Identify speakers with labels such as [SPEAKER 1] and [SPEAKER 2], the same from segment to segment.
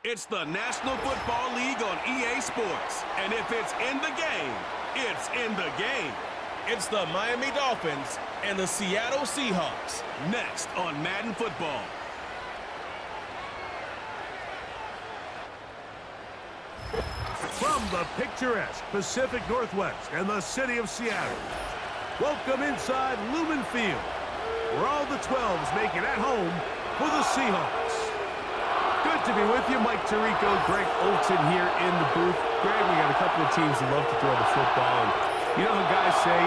[SPEAKER 1] It's the National Football League on EA Sports. And if it's in the game, it's in the game. It's the Miami Dolphins and the Seattle Seahawks. Next on Madden Football.
[SPEAKER 2] From the picturesque Pacific Northwest and the city of Seattle, welcome inside Lumen Field, where all the 12s make it at home for the Seahawks. Good to be with you, Mike Tirico, Greg Olson here in the booth. Greg, we got a couple of teams that love to throw the football, and you know how guys say,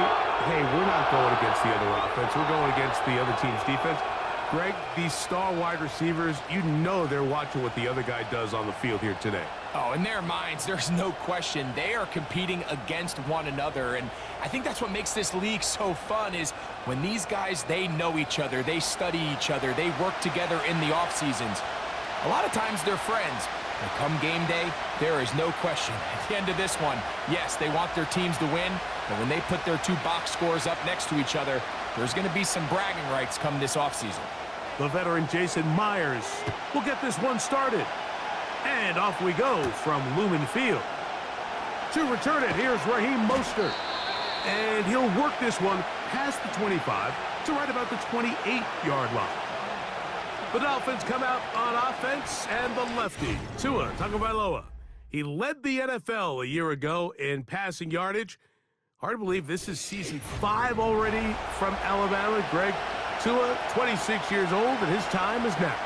[SPEAKER 2] hey, we're not going against the other offense, we're going against the other team's defense. Greg, these star wide receivers, you know they're watching what the other guy does on the field here today.
[SPEAKER 3] Oh, in their minds, there's no question. They are competing against one another, and I think that's what makes this league so fun is when these guys, they know each other, they study each other, they work together in the off seasons. A lot of times they're friends, but come game day, there is no question. At the end of this one, yes, they want their teams to win, but when they put their two box scores up next to each other, there's going to be some bragging rights come this offseason.
[SPEAKER 2] The veteran Jason Myers will get this one started. And off we go from Lumen Field. To return it, here's Raheem Mostert. And he'll work this one past the 25 to right about the 28-yard line. The Dolphins come out on offense, and the lefty, Tua Tagovailoa. He led the NFL a year ago in passing yardage. Hard to believe this is season 5 already from Alabama. Greg, Tua, 26 years old, and his time is now.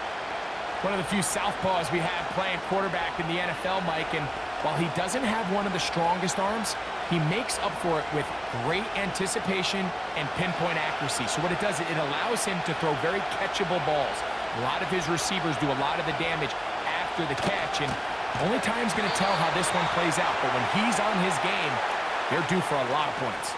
[SPEAKER 3] One of the few southpaws we have playing quarterback in the NFL, Mike, and while he doesn't have one of the strongest arms, he makes up for it with great anticipation and pinpoint accuracy. So what it does, it allows him to throw very catchable balls. A lot of his receivers do a lot of the damage after the catch, and only time's going to tell how this one plays out. But when he's on his game, they're due for a lot of points.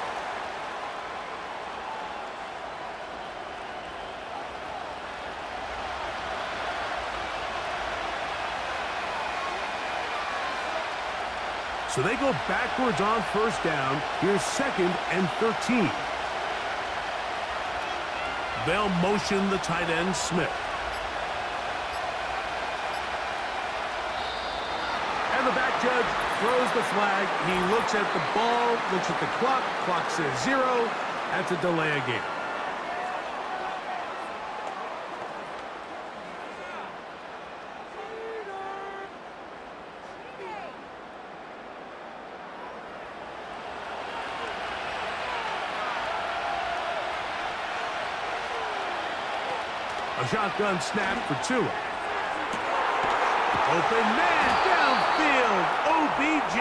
[SPEAKER 2] So they go backwards on first down. Here's 2nd and 13. They'll motion the tight end, Smith. And the back judge throws the flag. He looks at the ball, looks at the clock. Clock says 0. That's a delay of game. A shotgun snap for Tua. Open man downfield, OBJ.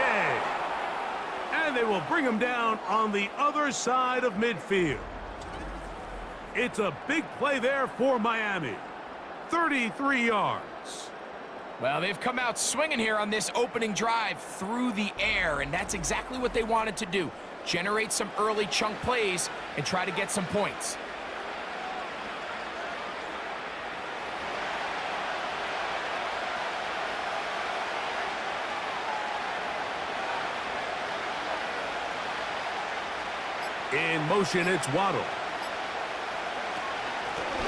[SPEAKER 2] And they will bring him down on the other side of midfield. It's a big play there for Miami. 33 yards.
[SPEAKER 3] Well, they've come out swinging here on this opening drive through the air, and that's exactly what they wanted to do. Generate some early chunk plays and try to get some points.
[SPEAKER 2] In motion, it's Waddle.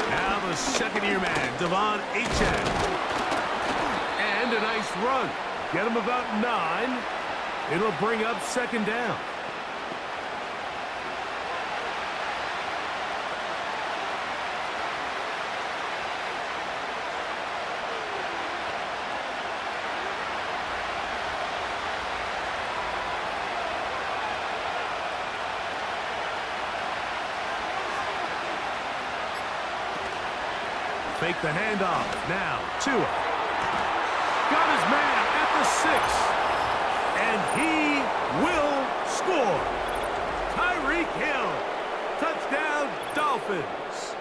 [SPEAKER 2] Now the second-year man, Devon Achane. And a nice run. Get him about 9. It'll bring up 2nd down. Fake the handoff. Now, Tua. Got his man at the 6. And he will score. Tyreek Hill. Touchdown, Dolphins.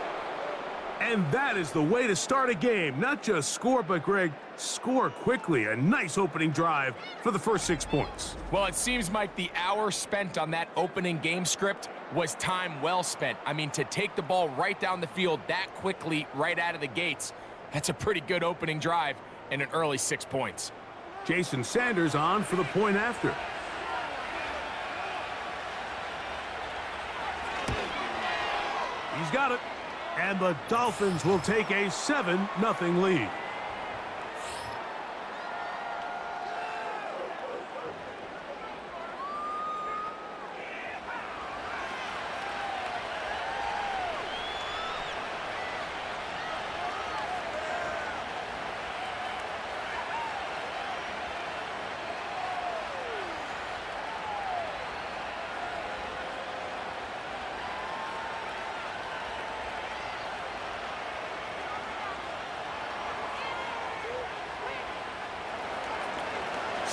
[SPEAKER 2] And that is the way to start a game. Not just score, but, Greg, score quickly. A nice opening drive for the first 6 points.
[SPEAKER 3] Well, it seems like the hour spent on that opening game script was time well spent. I mean, to take the ball right down the field that quickly right out of the gates, that's a pretty good opening drive and an early 6 points.
[SPEAKER 2] Jason Sanders on for the point after. He's got it. And the Dolphins will take a 7-0 lead.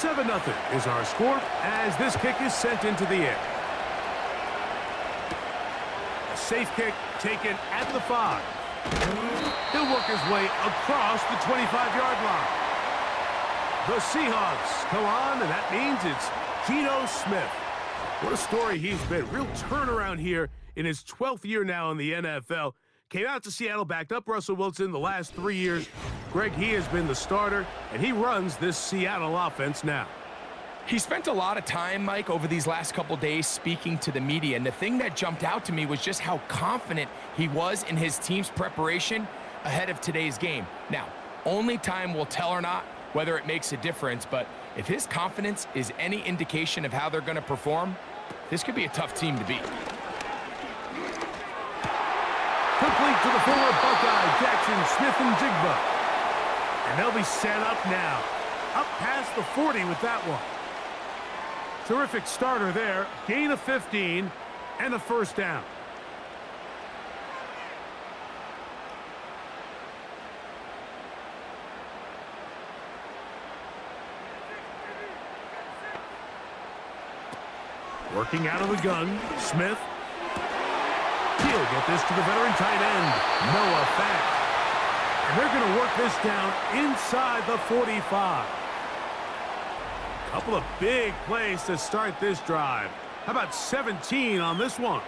[SPEAKER 2] 7-0 is our score as this kick is sent into the air. A safe kick taken at the 5. He'll work his way across the 25-yard line. The Seahawks come on, and that means it's Geno Smith. What a story he's been. Real turnaround here in his 12th year now in the NFL. Came out to Seattle, backed up Russell Wilson the last 3 years. Greg, he has been the starter, and he runs this Seattle offense now.
[SPEAKER 3] He spent a lot of time, Mike, over these last couple days speaking to the media, and the thing that jumped out to me was just how confident he was in his team's preparation ahead of today's game. Now, only time will tell or not whether it makes a difference, but if his confidence is any indication of how they're going to perform, this could be a tough team to beat.
[SPEAKER 2] Complete to the former Buckeye, Jackson Smith-Njigba. And they'll be set up now. Up past the 40 with that one. Terrific starter there. Gain of 15 and a first down. Working out of the gun, Smith. He'll get this to the veteran tight end, Noah Fant. And they're going to work this down inside the 45. Couple of big plays to start this drive. How about 17 on this one?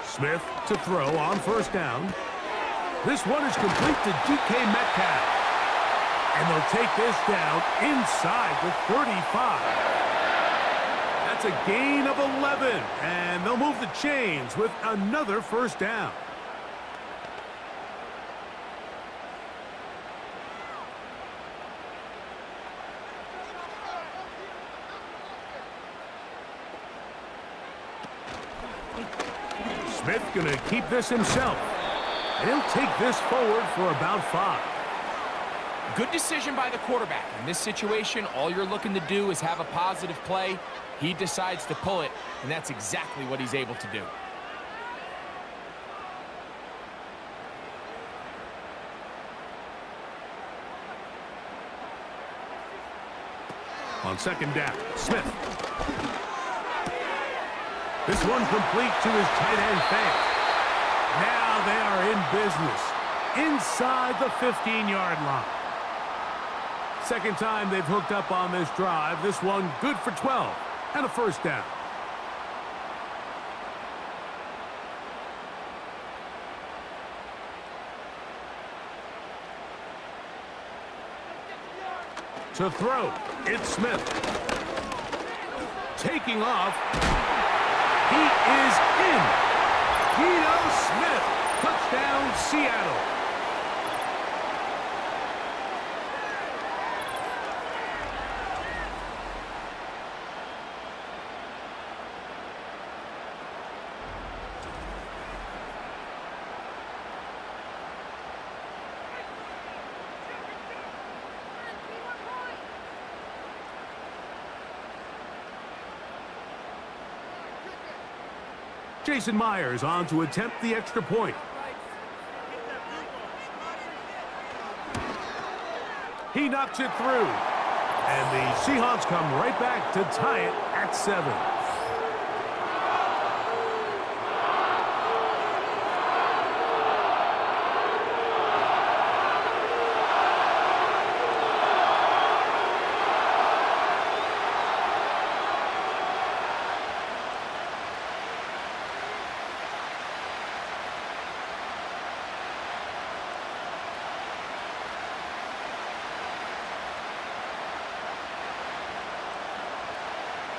[SPEAKER 2] Smith to throw on first down. This one is complete to DK Metcalf. And they'll take this down inside the 35. That's a gain of 11. And they'll move the chains with another first down. Smith going to keep this himself. And he'll take this forward for about 5.
[SPEAKER 3] Good decision by the quarterback. In this situation, all you're looking to do is have a positive play. He decides to pull it, and that's exactly what he's able to do.
[SPEAKER 2] On second down, Smith. This one complete to his tight end, Fant. Now they are in business inside the 15-yard line. Second time they've hooked up on this drive. This one good for 12 and a first down. To throw, it's Smith. Taking off. He is in. Geno Smith. Touchdown, Seattle. Jason Myers on to attempt the extra point. He knocks it through. And the Seahawks come right back to tie it at 7.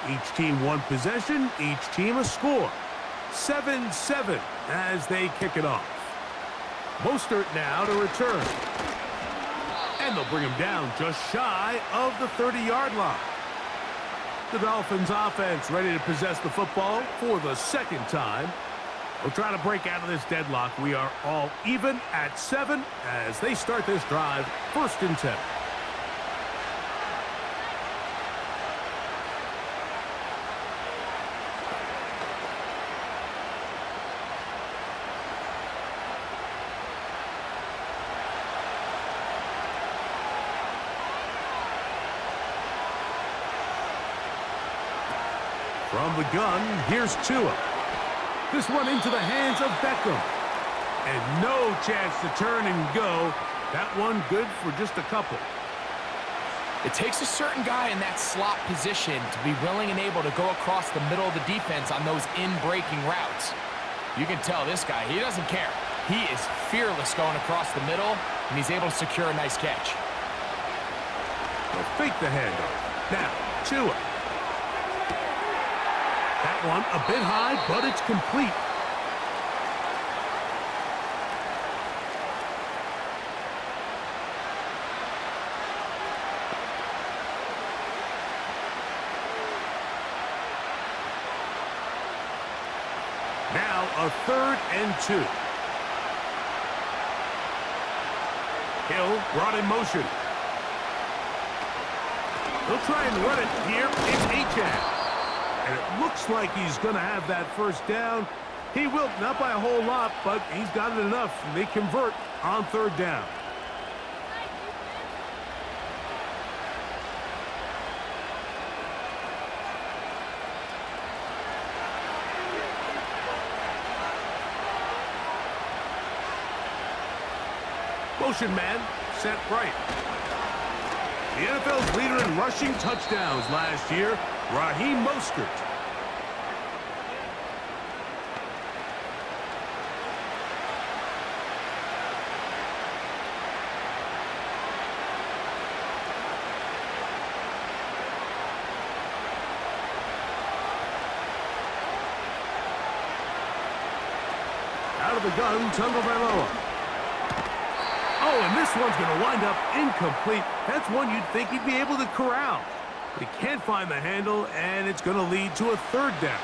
[SPEAKER 2] Each team one possession, each team a score. 7-7 as they kick it off. Mostert now to return. And they'll bring him down just shy of the 30-yard line. The Dolphins offense ready to possess the football for the second time. We'll try to break out of this deadlock. We are all even at 7 as they start this drive, 1st and 10. From the gun, here's Tua. This one into the hands of Beckham. And no chance to turn and go. That one good for just a couple.
[SPEAKER 3] It takes a certain guy in that slot position to be willing and able to go across the middle of the defense on those in-breaking routes. You can tell this guy, he doesn't care. He is fearless going across the middle, and he's able to secure a nice catch.
[SPEAKER 2] They'll fake the handoff. Now, Tua. That one a bit high, but it's complete. Now a 3rd and 2. Hill brought in motion. He'll try and run it here. It's Achane. And it looks like he's going to have that first down. He will, not by a whole lot, but he's got it enough. They convert on 3rd down. Motion man, set right. The NFL's leader in rushing touchdowns last year, Raheem Mostert. Out of the gun, Tagovailoa. Oh, and this one's going to wind up incomplete. That's one you'd think he'd be able to corral. But he can't find the handle, and it's going to lead to a 3rd down.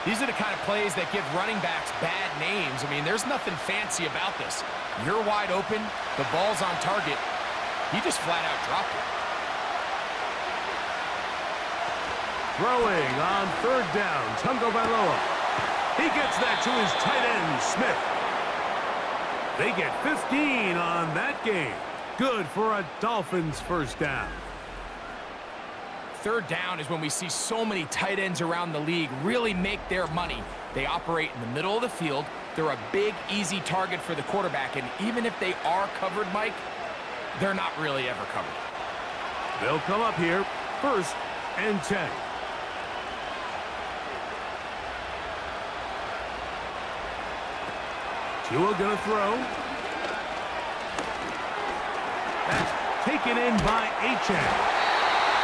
[SPEAKER 3] These are the kind of plays that give running backs bad names. I mean, there's nothing fancy about this. You're wide open, the ball's on target. He just flat out dropped it.
[SPEAKER 2] Throwing on 3rd down, Tagovailoa. He gets that to his tight end, Smith. They get 15 on that game. Good for a Dolphins first down.
[SPEAKER 3] 3rd down is when we see so many tight ends around the league really make their money. They operate in the middle of the field. They're a big, easy target for the quarterback. And even if they are covered, Mike, they're not really ever covered.
[SPEAKER 2] They'll come up here, 1st and 10. Tua gonna throw. That's taken in by Achane.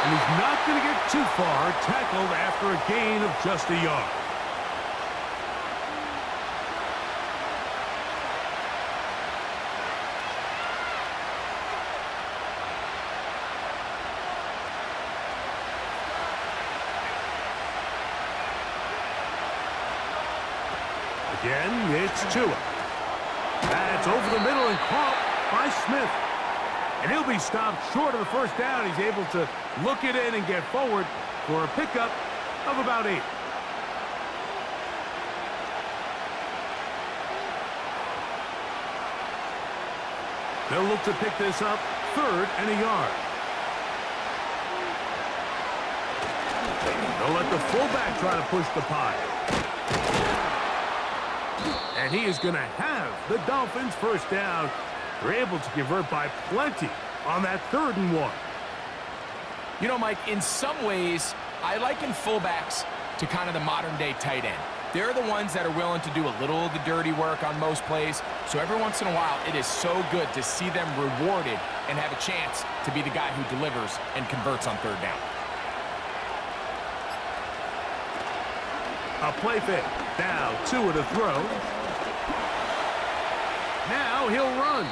[SPEAKER 2] And he's not gonna get too far, tackled after a gain of just a yard. Again, it's Tua. That's over the middle and caught by Smith. And he'll be stopped short of the first down. He's able to look it in and get forward for a pickup of about 8. They'll look to pick this up, 3rd and a yard. They'll let the fullback try to push the pile. And he is going to have the Dolphins first down. They're able to convert by plenty on that 3rd and 1.
[SPEAKER 3] You know, Mike, in some ways, I liken fullbacks to kind of the modern-day tight end. They're the ones that are willing to do a little of the dirty work on most plays. So every once in a while, it is so good to see them rewarded and have a chance to be the guy who delivers and converts on 3rd down.
[SPEAKER 2] A play fake. Now, Tua to throw. Now he'll run.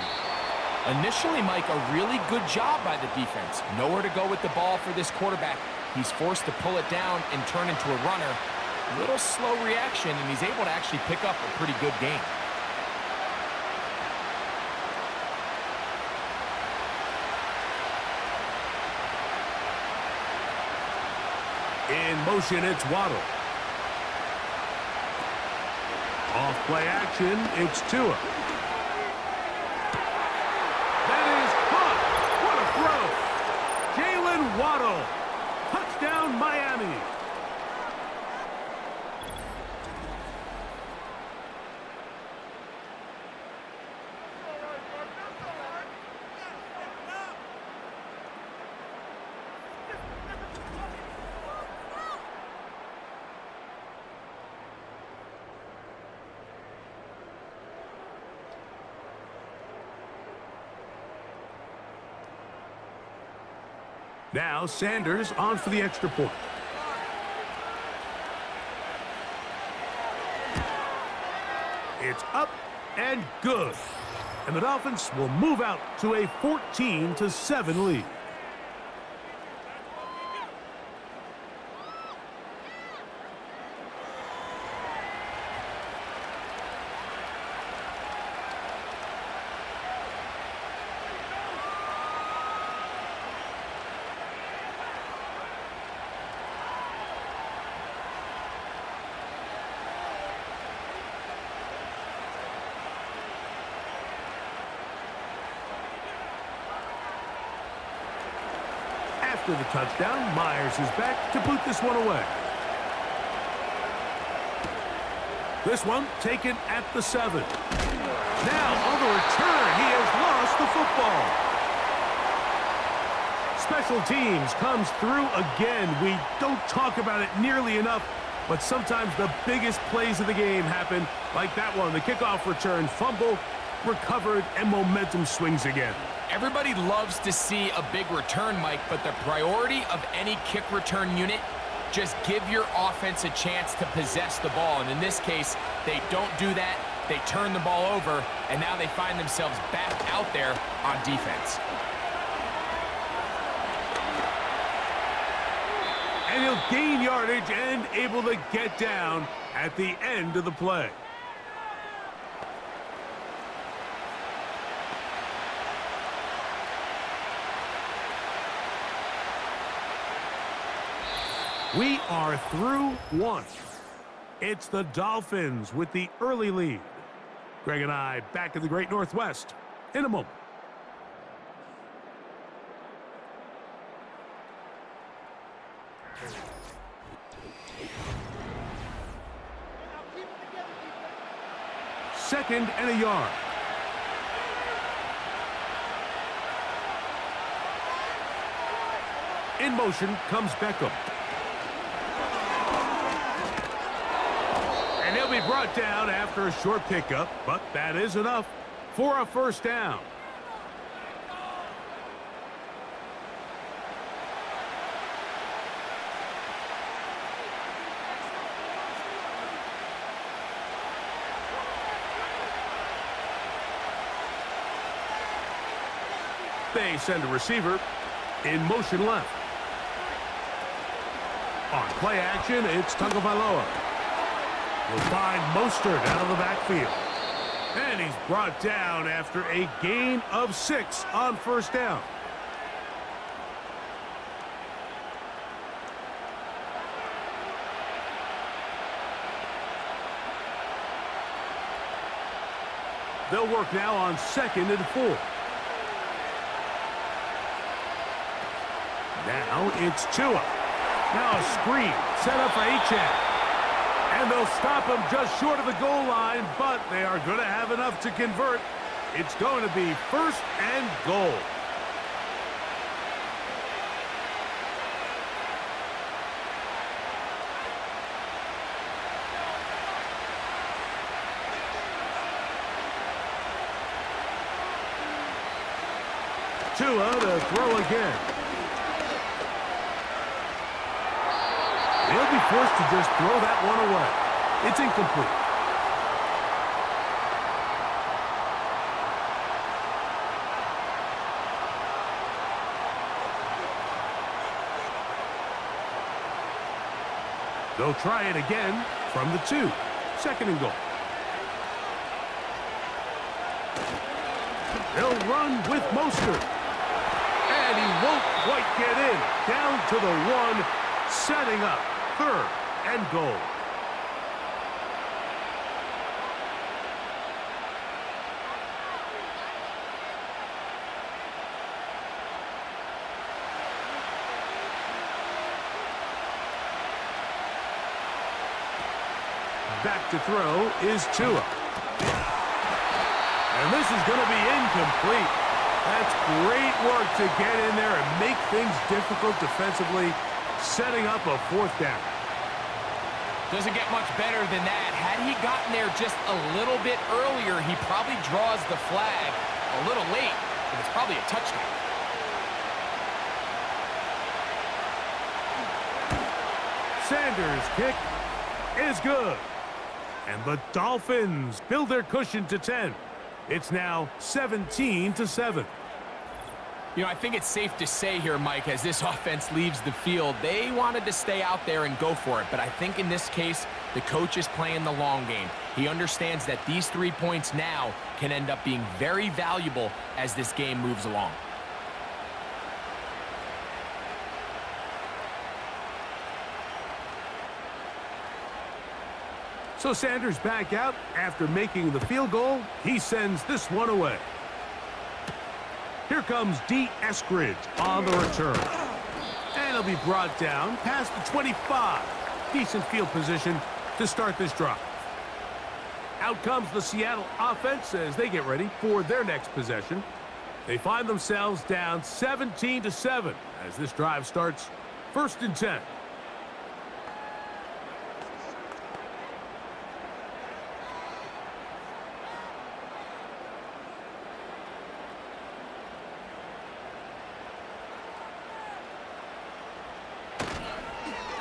[SPEAKER 3] Initially, Mike, a really good job by the defense. Nowhere to go with the ball for this quarterback. He's forced to pull it down and turn into a runner. A little slow reaction, and he's able to actually pick up a pretty good game.
[SPEAKER 2] In motion, it's Waddle. Off play action, it's Tua. That is caught. What a throw. Jalen Waddle. Touchdown, Miami. Now Sanders on for the extra point. It's up and good. And the Dolphins will move out to a 14-7 lead. After the touchdown, Myers is back to boot this one away. This one taken at the 7. Now on the return, he has lost the football. Special teams comes through again. We don't talk about it nearly enough, but sometimes the biggest plays of the game happen like that one. The kickoff return, fumble, recovered, and momentum swings again.
[SPEAKER 3] Everybody loves to see a big return, Mike, but the priority of any kick return unit, just give your offense a chance to possess the ball. And in this case, they don't do that. They turn the ball over, and now they find themselves back out there on defense.
[SPEAKER 2] And he'll gain yardage and able to get down at the end of the play. We are through one. It's the Dolphins with the early lead. Greg and I back in the Great Northwest in a moment. Second and a yard. In motion comes Beckham. And he'll be brought down after a short pickup, but that is enough for a first down. They send a receiver in motion left. On play action, it's Tagovailoa. Will find Mostert out of the backfield. And he's brought down after a gain of 6 on first down. They'll work now on 2nd and 4. Now it's Tua. Now a screen set up for Achane. And they'll stop him just short of the goal line, but they are going to have enough to convert. It's going to be 1st and goal. Tua to throw again. He'll be forced to just throw that one away. It's incomplete. They'll try it again from the 2. 2nd and goal. They'll run with Mostert. And he won't quite get in. Down to the 1, setting up 3rd and goal. Back to throw is Tua. And this is going to be incomplete. That's great work to get in there and make things difficult defensively, setting up a 4th down.
[SPEAKER 3] Doesn't get much better than that. Had he gotten there just a little bit earlier, he probably draws the flag a little late, but it's probably a touchdown.
[SPEAKER 2] Sanders' kick is good. And the Dolphins build their cushion to 10. It's now 17-7.
[SPEAKER 3] You know, I think it's safe to say here, Mike, as this offense leaves the field, they wanted to stay out there and go for it. But I think in this case, the coach is playing the long game. He understands that these 3 points now can end up being very valuable as this game moves along.
[SPEAKER 2] So Sanders back out after making the field goal. He sends this one away. Here comes D. Eskridge on the return. And he'll be brought down past the 25. Decent field position to start this drive. Out comes the Seattle offense as they get ready for their next possession. They find themselves down 17-7 as this drive starts 1st and 10.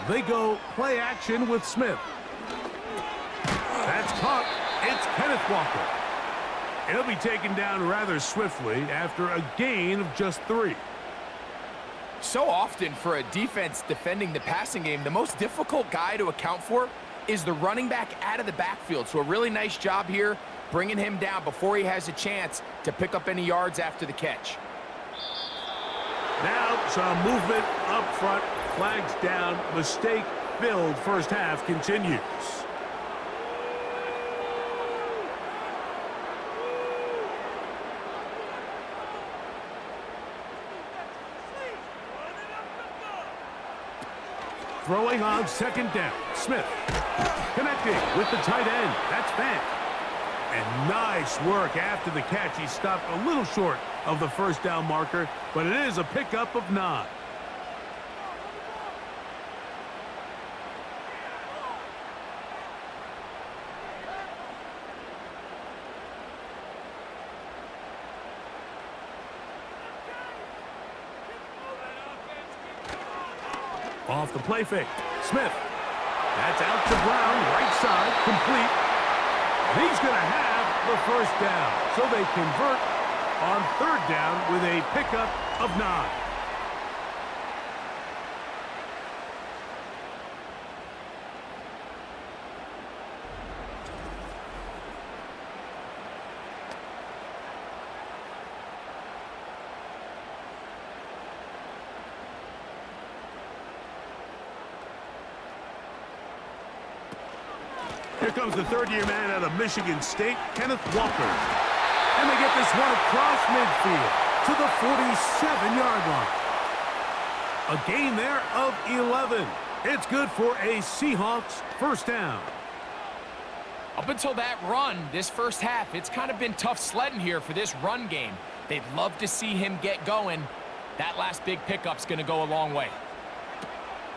[SPEAKER 2] They go play action with Smith. That's caught. It's Kenneth Walker. He'll be taken down rather swiftly after a gain of just 3.
[SPEAKER 3] So often for a defense defending the passing game, the most difficult guy to account for is the running back out of the backfield. So a really nice job here bringing him down before he has a chance to pick up any yards after the catch.
[SPEAKER 2] Now some movement up front. Flags down. Mistake-filled first half continues. Throwing on 2nd down. Smith connecting with the tight end. That's Fant. And nice work after the catch. He stopped a little short of the 1st down marker, but it is a pickup of 9. Off the play fake. Smith. That's out to Brown. Right side. Complete. And he's going to have the 1st down. So they convert on 3rd down with a pickup of 9. Here comes the 3rd-year man out of Michigan State, Kenneth Walker. And they get this one across midfield to the 47-yard line. A gain there of 11. It's good for a Seahawks 1st down.
[SPEAKER 3] Up until that run, this first half, it's kind of been tough sledding here for this run game. They'd love to see him get going. That last big pickup's going to go a long way.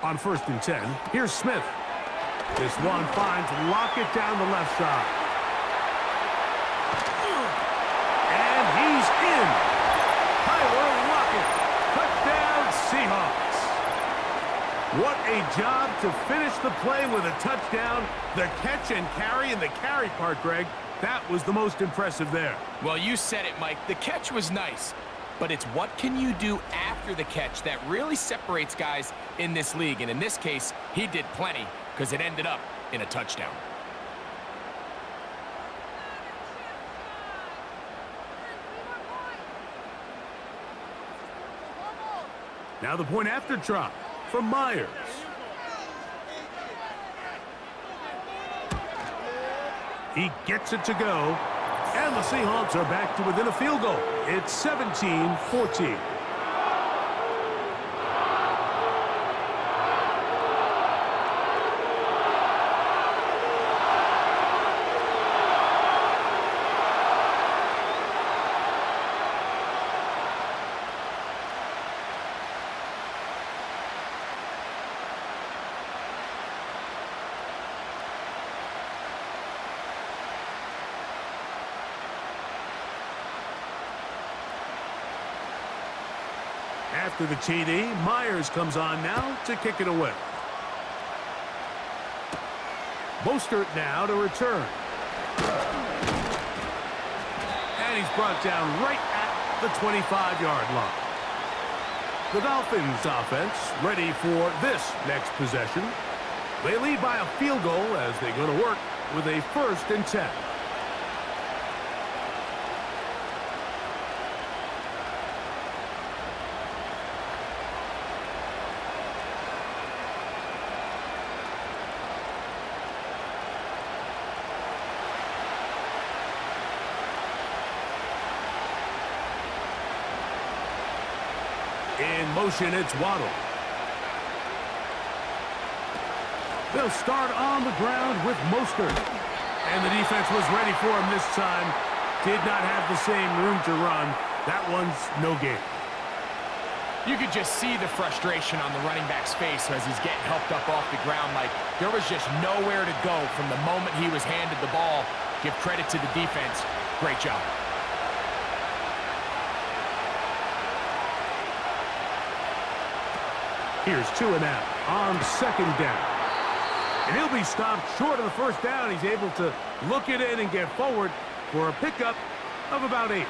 [SPEAKER 2] On 1st and 10, here's Smith. This one finds Lockett down the left side. And he's in. Tyler Lockett. Touchdown, Seahawks. What a job to finish the play with a touchdown. The catch and carry, and the carry part, Greg, that was the most impressive there.
[SPEAKER 3] Well, you said it, Mike. The catch was nice. But it's what can you do after the catch that really separates guys in this league. And in this case, he did plenty because it ended up in a touchdown.
[SPEAKER 2] Now the point after try from Myers. He gets it to go. And the Seahawks are back to within a field goal. It's 17-14. After the TD, Myers comes on now to kick it away. Mostert now to return. And he's brought down right at the 25-yard line. The Dolphins offense ready for this next possession. They lead by a field goal as they go to work with a 1st and 10. In motion, it's Waddle. They'll start on the ground with Mostert. And the defense was ready for him this time. Did not have the same room to run. That one's no gain.
[SPEAKER 3] You could just see the frustration on the running back's face as he's getting helped up off the ground. Like, there was just nowhere to go from the moment he was handed the ball. Give credit to the defense. Great job.
[SPEAKER 2] Here's 2 and out on 2nd down. And he'll be stopped short of the 1st down. He's able to look it in and get forward for a pickup of about 8.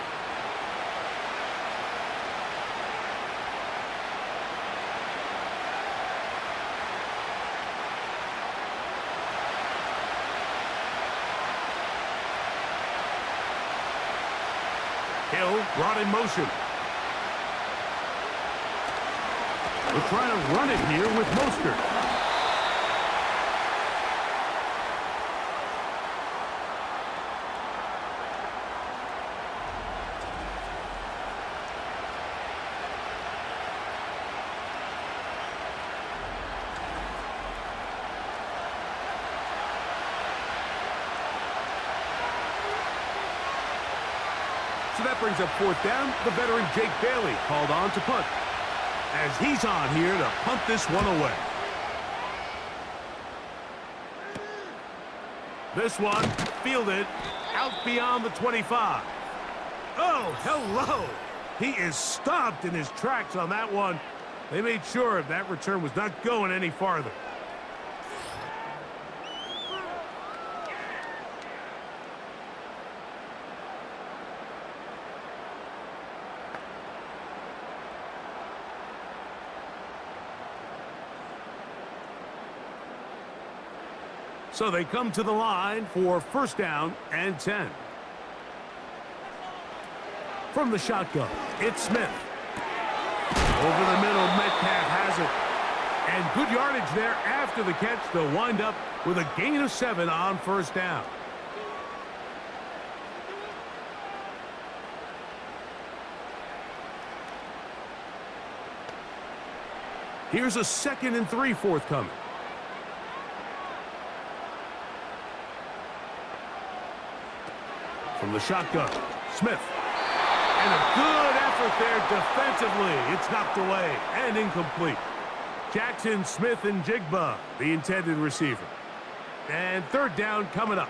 [SPEAKER 2] Hill brought in motion. We're trying to run it here with Mostert. So that brings up 4th down. The veteran Jake Bailey called on to punt, as he's on here to punt this one away. This one fielded out beyond the 25. Oh, hello. He is stopped in his tracks on that one. They made sure that return was not going any farther. So they come to the line for 1st down and 10. From the shotgun, it's Smith. Over the middle, Metcalf has it. And good yardage there after the catch. They'll wind up with a gain of 7 on 1st down. Here's a 2nd and 3 forthcoming. From the shotgun, Smith. And a good effort there defensively. It's knocked away and incomplete. Jackson, Smith, and Jigba, the intended receiver. And 3rd down coming up.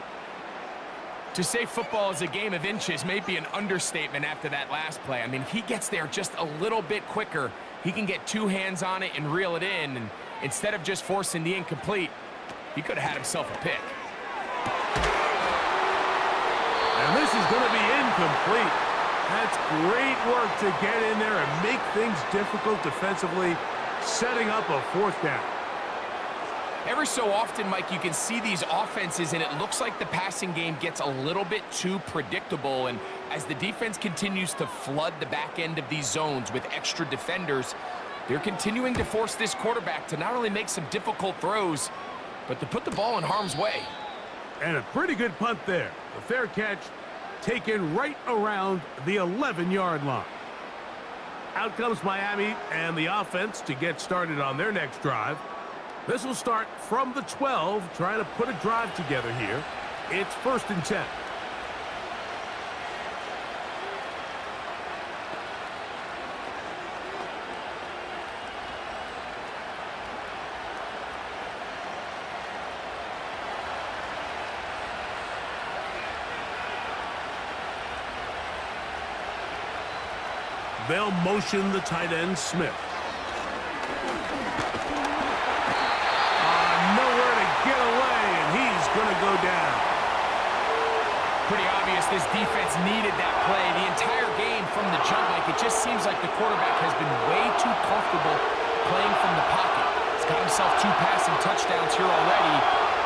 [SPEAKER 3] To say football is a game of inches may be an understatement after that last play. I mean, if he gets there just a little bit quicker, he can get 2 hands on it and reel it in. And instead of just forcing the incomplete, he could have had himself a pick.
[SPEAKER 2] And this is going to be incomplete. That's great work to get in there and make things difficult defensively, setting up a 4th down.
[SPEAKER 3] Every so often, Mike, you can see these offenses, and it looks like the passing game gets a little bit too predictable. And as the defense continues to flood the back end of these zones with extra defenders, they're continuing to force this quarterback to not only make some difficult throws, but to put the ball in harm's way.
[SPEAKER 2] And a pretty good punt there. A fair catch taken right around the 11-yard line. Out comes Miami and the offense to get started on their next drive. This will start from the 12, trying to put a drive together here. It's 1st and 10. They'll motion the tight end, Smith. Nowhere to get away, and he's going
[SPEAKER 3] Pretty obvious this defense needed that play. The entire game from the jump, Mike, it just seems like the quarterback has been way too comfortable playing from the pocket. He's got himself 2 passing touchdowns here already.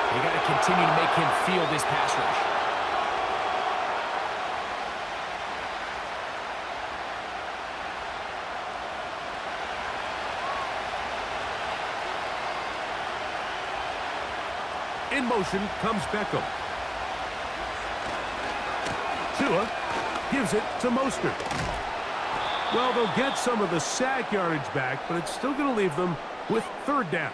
[SPEAKER 3] They got to continue to make him feel this pass rush.
[SPEAKER 2] In motion comes Beckham. Tua gives it to Mostert. Well, they'll get some of the sack yardage back, but it's still going to leave them with 3rd down.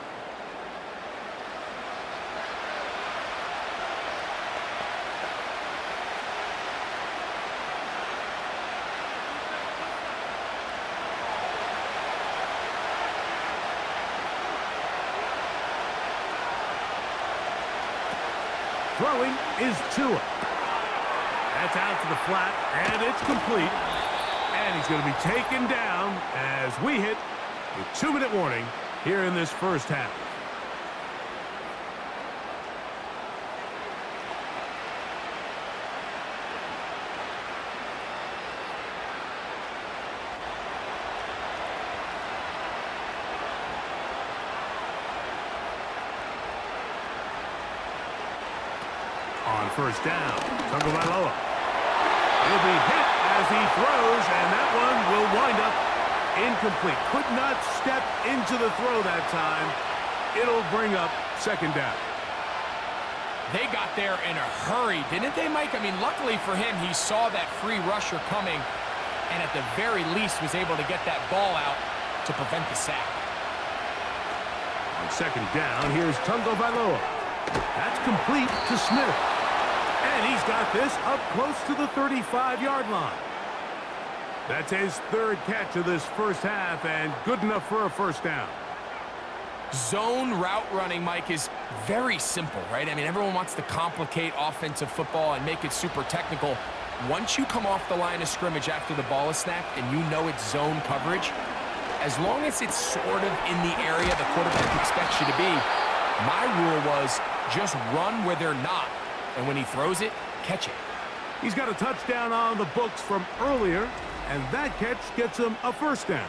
[SPEAKER 2] Throwing is Tua. That's out to the flat, and it's complete. And he's going to be taken down as we hit the 2-minute warning here in this first half. On first down, Tagovailoa. He'll be hit as he throws, and that one will wind up incomplete. Could not step into the throw that time. It'll bring up 2nd down.
[SPEAKER 3] They got there in a hurry, didn't they, Mike? I mean, luckily for him, he saw that free rusher coming, and at the very least was able to get that ball out to prevent the sack.
[SPEAKER 2] On 2nd down, here's Tagovailoa. That's complete to Smith. And he's got this up close to the 35-yard line. That's his 3rd catch of this first half, and good enough for a 1st down.
[SPEAKER 3] Zone route running, Mike, is very simple, right? I mean, everyone wants to complicate offensive football and make it super technical. Once you come off the line of scrimmage after the ball is snapped and you know it's zone coverage, as long as it's sort of in the area the quarterback expects you to be, my rule was just run where they're not. And when he throws it, catch it.
[SPEAKER 2] He's got a touchdown on the books from earlier, and that catch gets him a 1st down.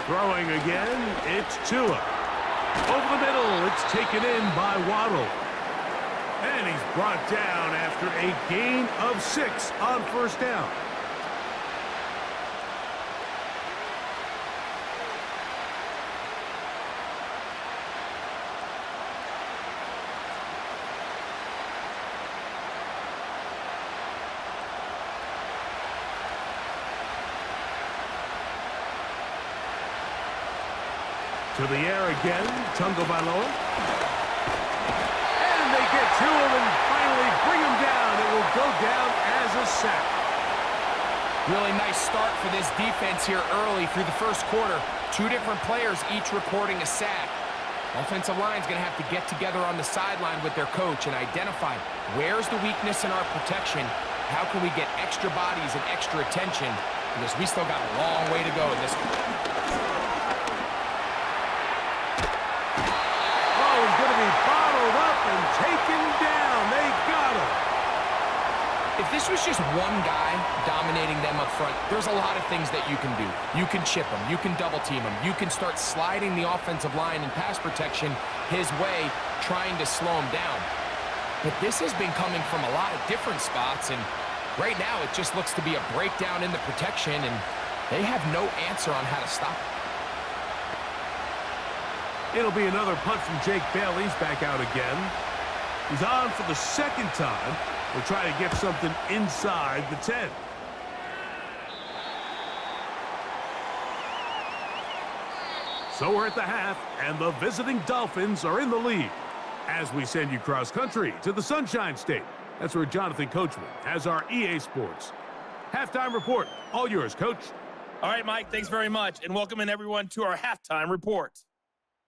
[SPEAKER 2] Throwing again, it's Tua. Over the middle, it's taken in by Waddle. And he's brought down after a gain of 6 on 1st down. To the air again, Tagovailoa. And they get to him and finally bring him down. It will go down as a sack.
[SPEAKER 3] Really nice start for this defense here early through the first quarter. 2 different players each reporting a sack. Offensive line's going to have to get together on the sideline with their coach and identify where's the weakness in our protection. How can we get extra bodies and extra attention? Because we still got a long way to go in this one.
[SPEAKER 2] Bottled up and taken down. They got him.
[SPEAKER 3] If this was just one guy dominating them up front, there's a lot of things that you can do. You can chip him. You can double team him. You can start sliding the offensive line and pass protection his way, trying to slow him down. But this has been coming from a lot of different spots, and right now it just looks to be a breakdown in the protection, and they have no answer on how to stop it.
[SPEAKER 2] It'll be another punt from Jake Bailey. He's back out again. He's on for the 2nd time. We'll try to get something inside the 10. So we're at the half, and the visiting Dolphins are in the lead. As we send you cross-country to the Sunshine State. That's where Jonathan Coachman has our EA Sports halftime report. All yours, Coach.
[SPEAKER 4] All right, Mike, thanks very much, and welcome in everyone to our halftime report.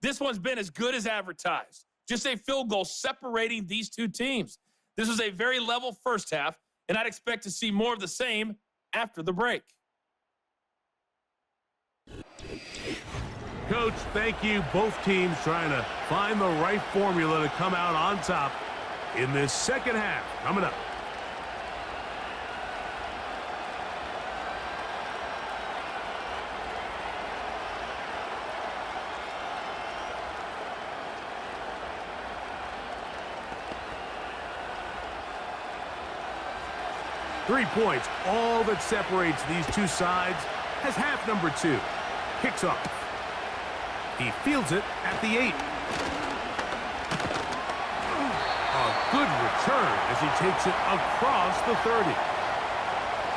[SPEAKER 4] This one's been as good as advertised. just a field goal separating these two teams. This was a very level first half, and I'd expect to see more of the same after the break.
[SPEAKER 2] Coach, thank you. Both teams trying to find the right formula to come out on top in this second half. Coming up. Three points, all that separates these two sides, as half number 2 kicks off. He fields it at the 8. A good return as he takes it across the 30.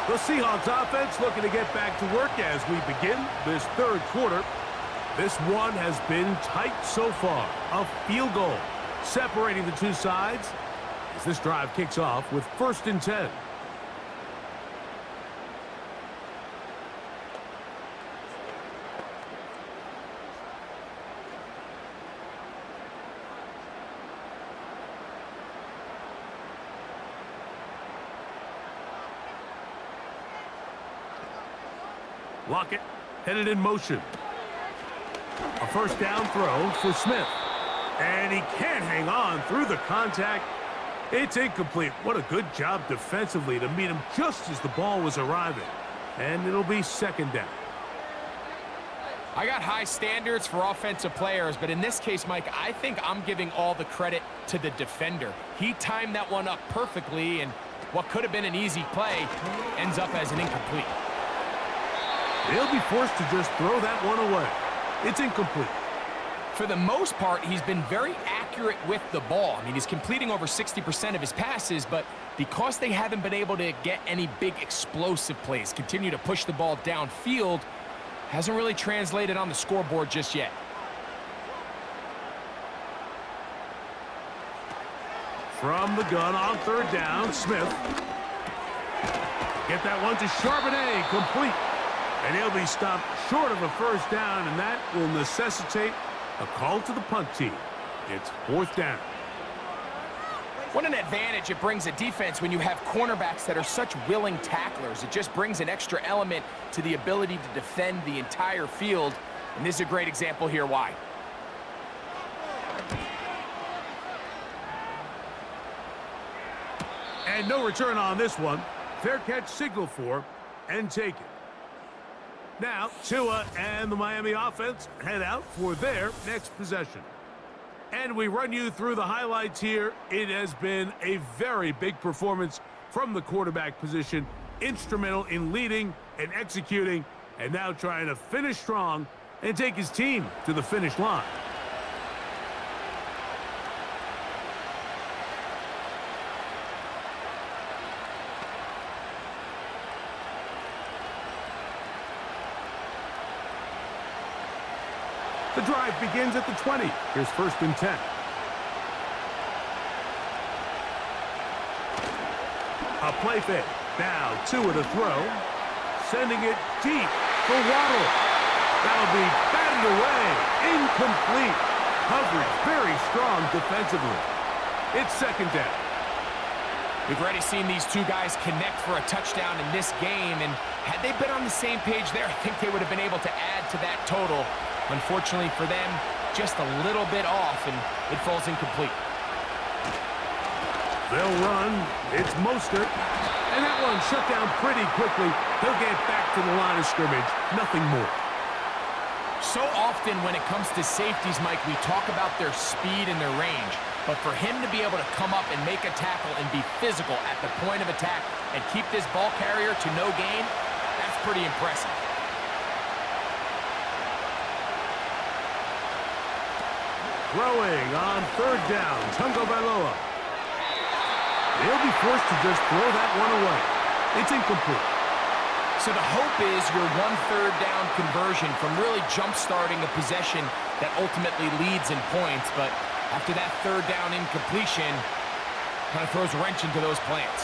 [SPEAKER 2] The Seahawks offense looking to get back to work as we begin this third quarter. This one has been tight so far. A field goal separating the two sides as this drive kicks off with 1st and 10. Lockett headed in motion. A first down throw for Smith. And he can't hang on through the contact. It's incomplete. What a good job defensively to meet him just as the ball was arriving. And it'll be 2nd down.
[SPEAKER 3] I got high standards for offensive players, but in this case, Mike, I think I'm giving all the credit to the defender. He timed that one up perfectly, and what could have been an easy play ends up as an incomplete.
[SPEAKER 2] They'll be forced to just throw that one away. It's incomplete.
[SPEAKER 3] For the most part, he's been very accurate with the ball. I mean, he's completing over 60% of his passes, but because they haven't been able to get any big explosive plays, continue to push the ball downfield, hasn't really translated on the scoreboard just yet.
[SPEAKER 2] From the gun on 3rd down, Smith. Get that one to Charbonnet, complete. And he'll be stopped short of a first down, and that will necessitate a call to the punt team. It's 4th down.
[SPEAKER 3] What an advantage it brings a defense when you have cornerbacks that are such willing tacklers. It just brings an extra element to the ability to defend the entire field, and this is a great example here why.
[SPEAKER 2] And no return on this one. Fair catch signaled for and taken. Now, Tua and the Miami offense head out for their next possession. And we run you through the highlights here. It has been a very big performance from the quarterback position. Instrumental in leading and executing, and now trying to finish strong and take his team to the finish line. The drive begins at the 20. Here's 1st and 10. A play fake. Now Tua to throw. Sending it deep for Waddle. That'll be batted away. Incomplete. Coverage very strong defensively. It's 2nd down.
[SPEAKER 3] We've already seen these two guys connect for a touchdown in this game, and had they been on the same page there, I think they would have been able to add to that total. Unfortunately for them, just a little bit off, and it falls incomplete.
[SPEAKER 2] They'll run. It's Mostert. And that one shut down pretty quickly. He'll get back to the line of scrimmage. Nothing more.
[SPEAKER 3] So often when it comes to safeties, Mike, we talk about their speed and their range. But for him to be able to come up and make a tackle and be physical at the point of attack and keep this ball carrier to no gain, that's pretty impressive.
[SPEAKER 2] Throwing on 3rd down, Tungo Bailoa. He'll be forced to just throw that one away. It's incomplete.
[SPEAKER 3] So the hope is your 1/3 down conversion from really jump-starting a possession that ultimately leads in points, but after that 3rd down incompletion, kind of throws a wrench into those plans.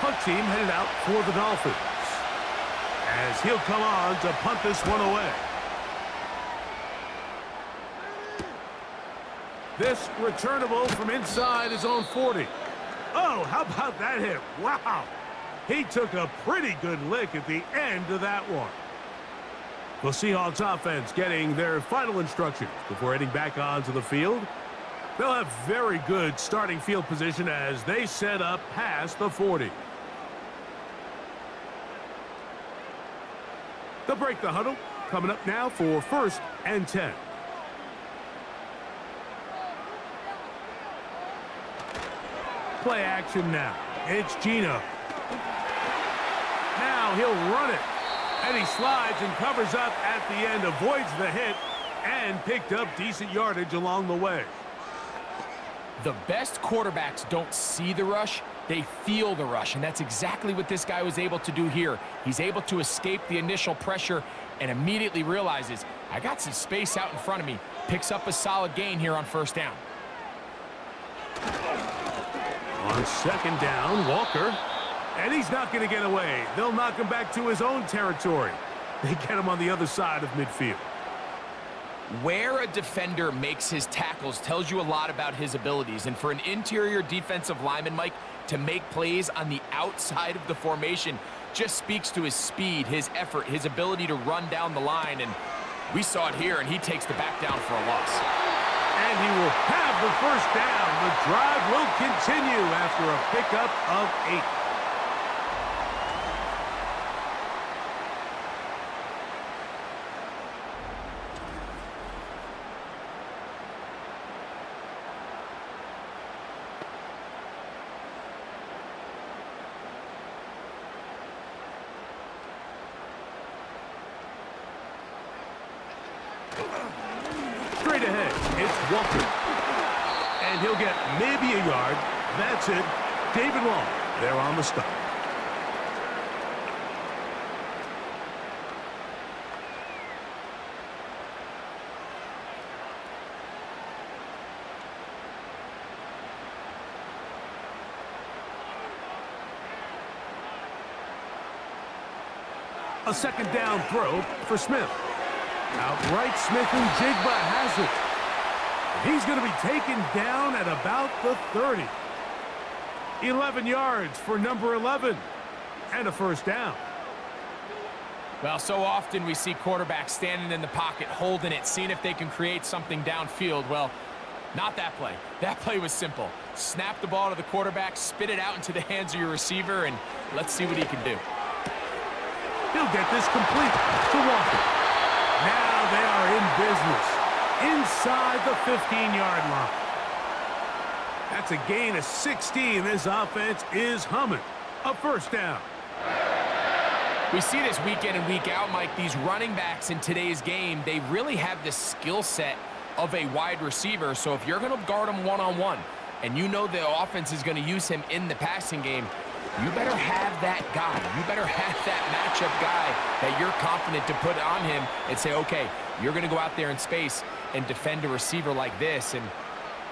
[SPEAKER 2] Punt team headed out for the Dolphins. As he'll come on to punt this one away. This returnable from inside his own 40. Oh, how about that hit? Wow. He took a pretty good lick at the end of that one. The Seahawks offense getting their final instructions before heading back onto the field. They'll have very good starting field position as they set up past the 40. They'll break the huddle. Coming up now for 1st and 10. Play action now. It's Gino. Now he'll run it. And he slides and covers up at the end, avoids the hit, and picked up decent yardage along the way.
[SPEAKER 3] The best quarterbacks don't see the rush, they feel the rush, and that's exactly what this guy was able to do here. He's able to escape the initial pressure and immediately realizes, I got some space out in front of me. Picks up a solid gain here on 1st down.
[SPEAKER 2] On 2nd down, Walker. And he's not going to get away. They'll knock him back to his own territory. They get him on the other side of midfield.
[SPEAKER 3] Where a defender makes his tackles tells you a lot about his abilities. And for an interior defensive lineman, Mike, to make plays on the outside of the formation just speaks to his speed, his effort, his ability to run down the line. And we saw it here, and he takes the back down for a loss.
[SPEAKER 2] And he will have the 1st down. The drive will continue after a pickup of 8. Straight ahead, it's Walker. And he'll get maybe a yard. That's it. David Long, there on the stop. A 2nd down throw for Smith. Outright, Smith and Jigba has it. He's going to be taken down at about the 30. 11 yards for number 11. And a 1st down.
[SPEAKER 3] Well, so often we see quarterbacks standing in the pocket, holding it, seeing if they can create something downfield. Well, not that play. That play was simple. Snap the ball to the quarterback, spit it out into the hands of your receiver, and let's see what he can do.
[SPEAKER 2] He'll get this complete to Walker. Now they are in business inside the 15-yard line. That's a gain of 16. This offense is humming. A 1st down.
[SPEAKER 3] We see this week in and week out, Mike. These running backs in today's game, they really have the skill set of a wide receiver. So if you're going to guard him one-on-one and you know the offense is going to use him in the passing game, you better have that guy. You better have that matchup guy that you're confident to put on him and say, okay, you're going to go out there in space and defend a receiver like this. And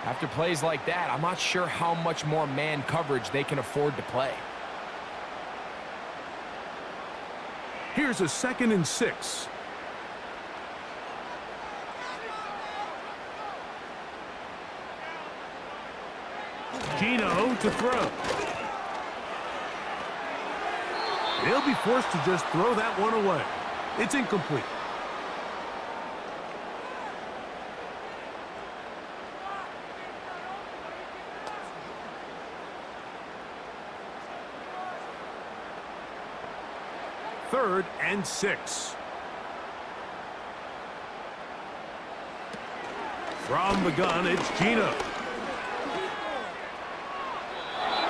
[SPEAKER 3] after plays like that, I'm not sure how much more man coverage they can afford to play.
[SPEAKER 2] Here's a 2nd and 6. Gino to throw. They'll be forced to just throw that one away. It's incomplete. Third and 6. From the gun, it's Gino.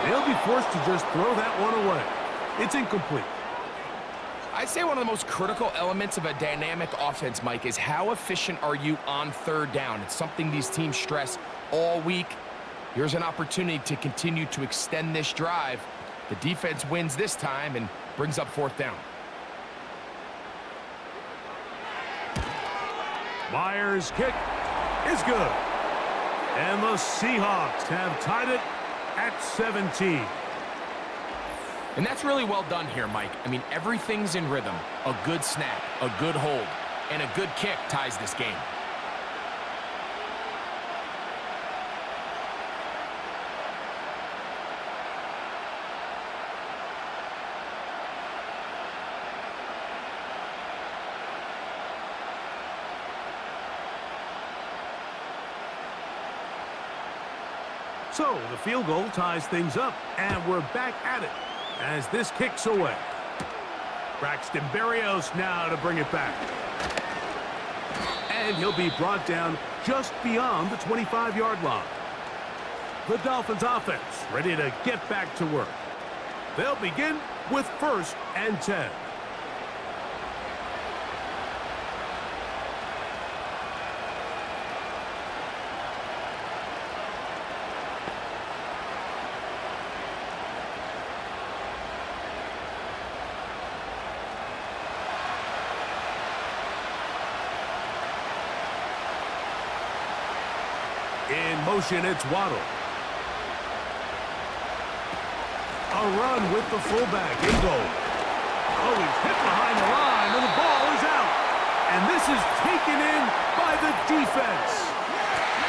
[SPEAKER 2] They'll be forced to just throw that one away. It's incomplete.
[SPEAKER 3] I'd say one of the most critical elements of a dynamic offense, Mike, is how efficient are you on 3rd down? It's something these teams stress all week. Here's an opportunity to continue to extend this drive. The defense wins this time and brings up 4th down.
[SPEAKER 2] Myers' kick is good. And the Seahawks have tied it at 17.
[SPEAKER 3] And that's really well done here, Mike. I mean, everything's in rhythm. A good snap, a good hold, and a good kick ties this game.
[SPEAKER 2] So the field goal ties things up, and we're back at it as this kicks away. Braxton Berrios now to bring it back. And he'll be brought down just beyond the 25-yard line. The Dolphins offense ready to get back to work. They'll begin with 1st and 10. In motion, it's Waddle. A run with the fullback. In goal. Oh, he's hit behind the line, and the ball is out. And this is taken in by the defense.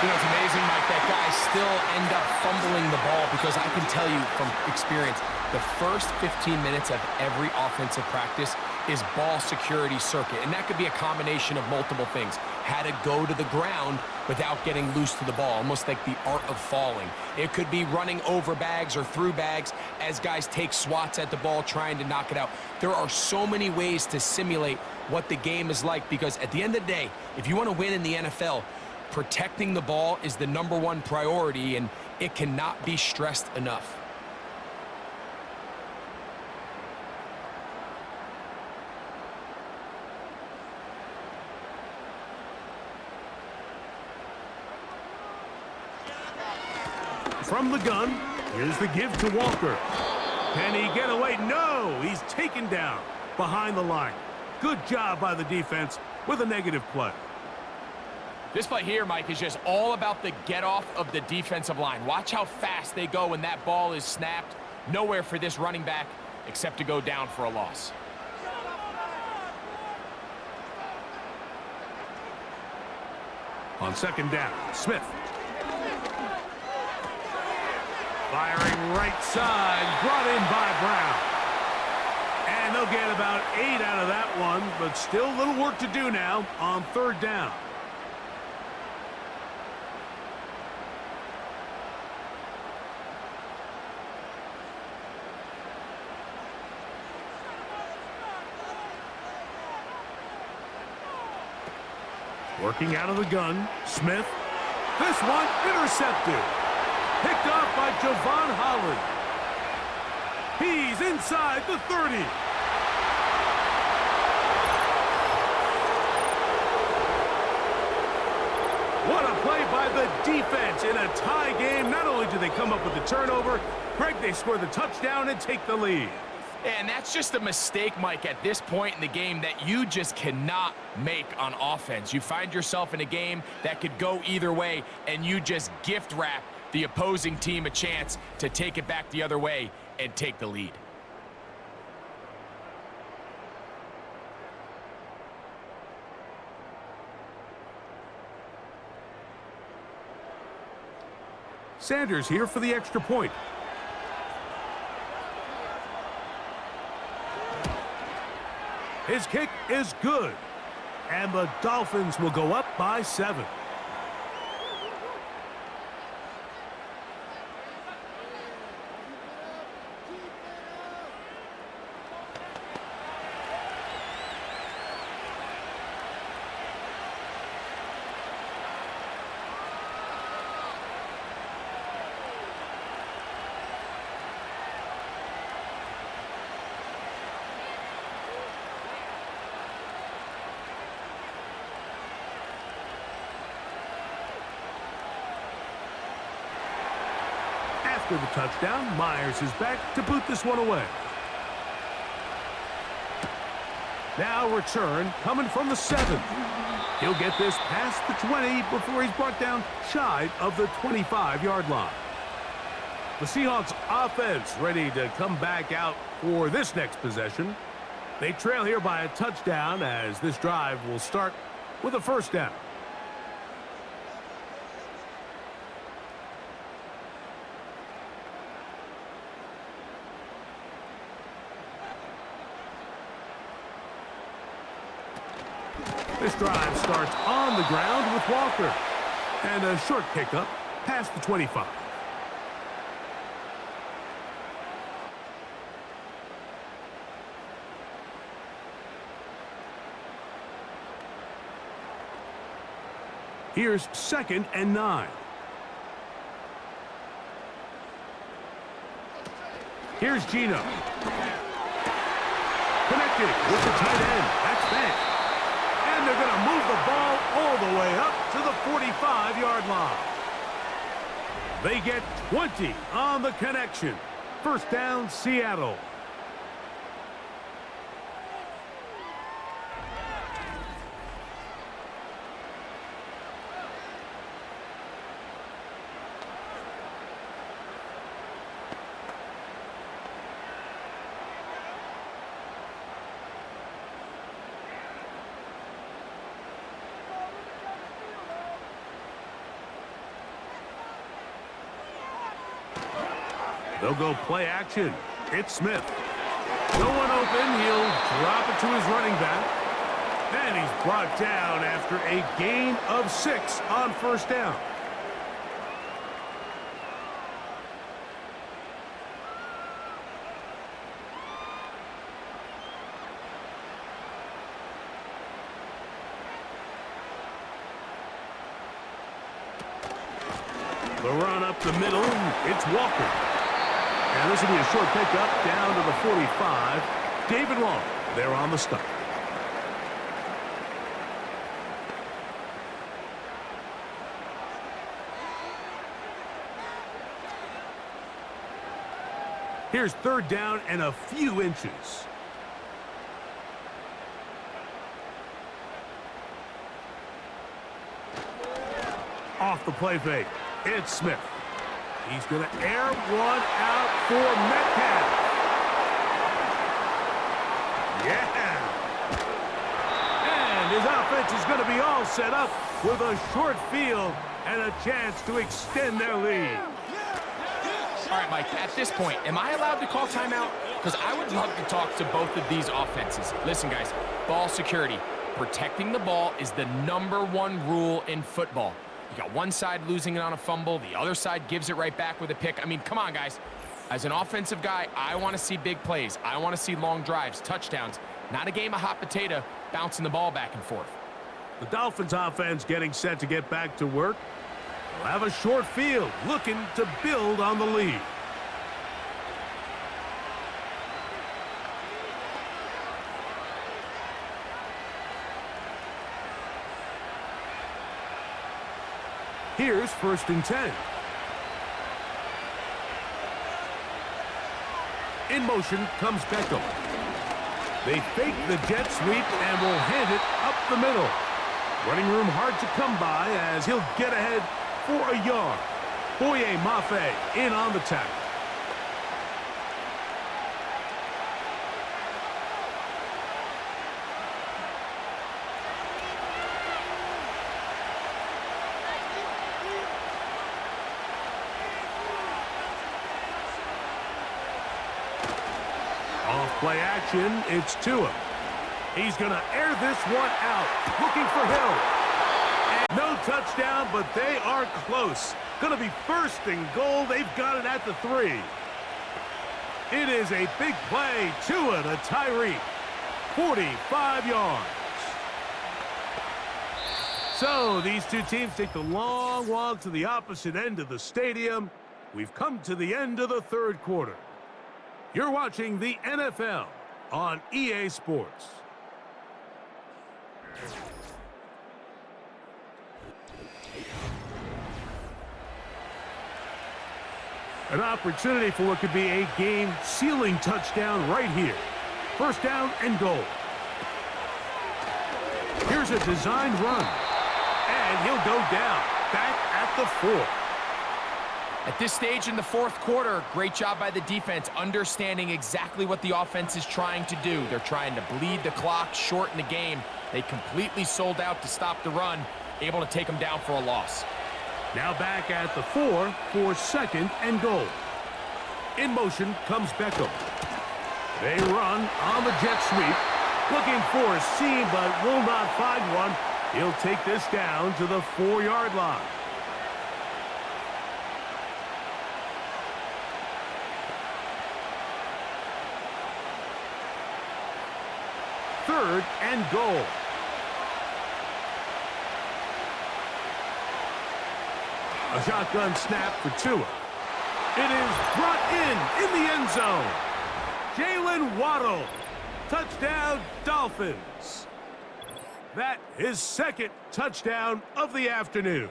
[SPEAKER 3] You know, it's amazing, Mike, that guys still end up fumbling the ball because I can tell you from experience, the first 15 minutes of every offensive practice is ball security circuit. And that could be a combination of multiple things. How to go to the ground without getting loose to the ball, almost like the art of falling. It could be running over bags or through bags as guys take swats at the ball trying to knock it out. There are so many ways to simulate what the game is like because at the end of the day, if you want to win in the NFL, protecting the ball is the #1 priority, and it cannot be stressed enough.
[SPEAKER 2] From the gun, here's the give to Walker. Can he get away? No, he's taken down behind the line. Good job by the defense with a negative play.
[SPEAKER 3] This play here, Mike, is just all about the get-off of the defensive line. Watch how fast they go when that ball is snapped. Nowhere for this running back except to go down for a loss.
[SPEAKER 2] On 2nd down, Smith. Firing right side, brought in by Brown. And they'll get about 8 out of that one, but still a little work to do now on 3rd down. Working out of the gun, Smith. This one intercepted. Picked off by Javon Holland. He's inside the 30. What a play by the defense in a tie game. Not only do they come up with the turnover, Greg, they score the touchdown and take the lead.
[SPEAKER 3] And that's just a mistake, Mike, at this point in the game that you just cannot make on offense. You find yourself in a game that could go either way, and you just gift wrap the opposing team a chance to take it back the other way and take the lead.
[SPEAKER 2] Sanders here for the extra point. His kick is good. And the Dolphins will go up by 7. After the touchdown, Myers is back to boot this one away. Now return coming from the 7. He'll get this past the 20 before he's brought down shy of the 25-yard line. The Seahawks offense ready to come back out for this next possession. They trail here by a touchdown as this drive will start with a 1st down. This drive starts on the ground with Walker. And a short pickup past the 25. Here's 2nd and 9. Here's Gino. Connected with the tight end. That's Fant. And they're going to move the ball all the way up to the 45-yard line. They get 20 on the connection. First down, Seattle. They'll go play action. It's Smith. No one open. He'll drop it to his running back. And he's brought down after a gain of 6 on first down. The run up the middle. It's Walker. And this will be a short pickup down to the 45. David Long there on the stop. Here's 3rd down and a few inches. Off the play fake. It's Smith. He's going to air one out for Metcalf. Yeah. And his offense is going to be all set up with a short field and a chance to extend their lead.
[SPEAKER 3] All right, Mike, at this point, am I allowed to call timeout? Because I would love to talk to both of these offenses. Listen, guys, ball security. Protecting the ball is the #1 rule in football. You got one side losing it on a fumble. The other side gives it right back with a pick. I mean, come on, guys. As an offensive guy, I want to see big plays. I want to see long drives, touchdowns. Not a game of hot potato bouncing the ball back and forth.
[SPEAKER 2] The Dolphins offense getting set to get back to work. They'll have a short field looking to build on the lead. Here's 1st and 10. In motion comes Beckham. They fake the jet sweep and will hand it up the middle. Running room hard to come by as he'll get ahead for a yard. Boye Mafe in on the tackle. Off play action, it's Tua. He's going to air this one out, looking for Hill. And no touchdown, but they are close. Going to be 1st and goal. They've got it at the 3. It is a big play. Tua to Tyreek. 45 yards. So these two teams take the long walk to the opposite end of the stadium. We've come to the end of the 3rd quarter. You're watching the NFL on EA Sports. An opportunity for what could be a game-sealing touchdown right here. 1st down and goal. Here's a designed run. And he'll go down, back at the 4.
[SPEAKER 3] At this stage in the 4th quarter, great job by the defense, understanding exactly what the offense is trying to do. They're trying to bleed the clock, shorten the game. They completely sold out to stop the run, able to take them down for a loss.
[SPEAKER 2] Now back at the 4 for 2nd and goal. In motion comes Beckham. They run on the jet sweep, looking for a seam but will not find one. He'll take this down to the 4-yard line. Third and goal. A shotgun snap for Tua. It is brought in the end zone. Jalen Waddle. Touchdown, Dolphins. That is second touchdown of the afternoon.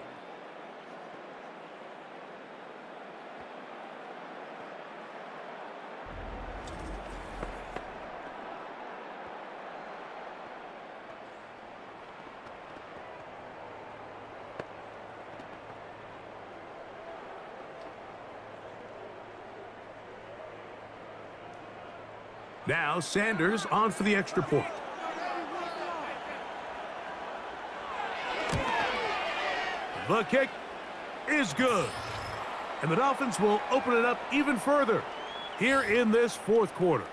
[SPEAKER 2] Now Sanders on for the extra point. The kick is good. And the Dolphins will open it up even further here in this fourth quarter.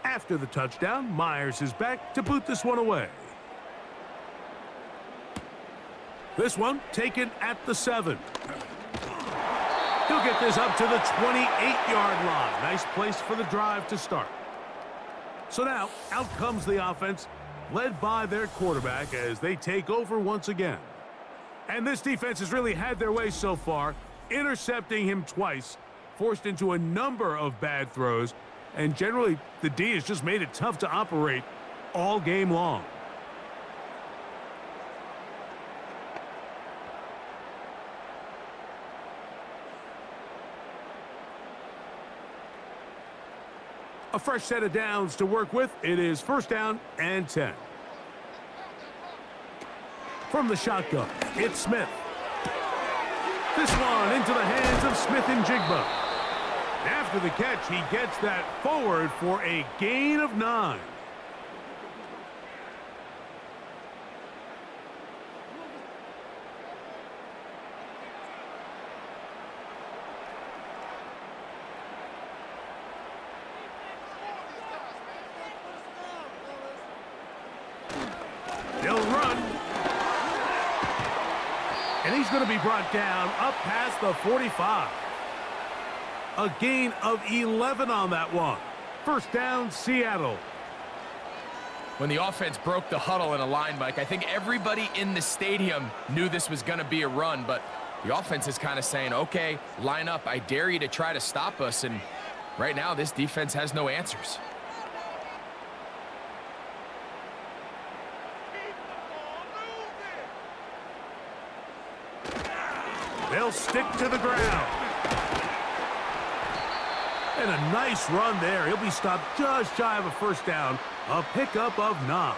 [SPEAKER 2] After the touchdown, Myers is back to boot this one away. This one taken at the 7. He'll get this up to the 28-yard line. Nice place for the drive to start. So now, out comes the offense, led by their quarterback as they take over once again. And this defense has really had their way so far, intercepting him twice, forced into a number of bad throws, and generally, the D has just made it tough to operate all game long. A fresh set of downs to work with. It is first down and 10. From the shotgun, it's Smith. This one into the hands of Smith and Jigba. After the catch, he gets that forward for a gain of 9. They'll run. And he's going to be brought down up past the 45. A gain of 11 on that one. First down, Seattle.
[SPEAKER 3] When the offense broke the huddle in a line, Mike, I think everybody in the stadium knew this was going to be a run, but the offense is kind of saying, okay, line up. I dare you to try to stop us, and right now this defense has no answers.
[SPEAKER 2] They'll stick to the ground. And a nice run there. He'll be stopped just shy of a first down. A pickup of 9.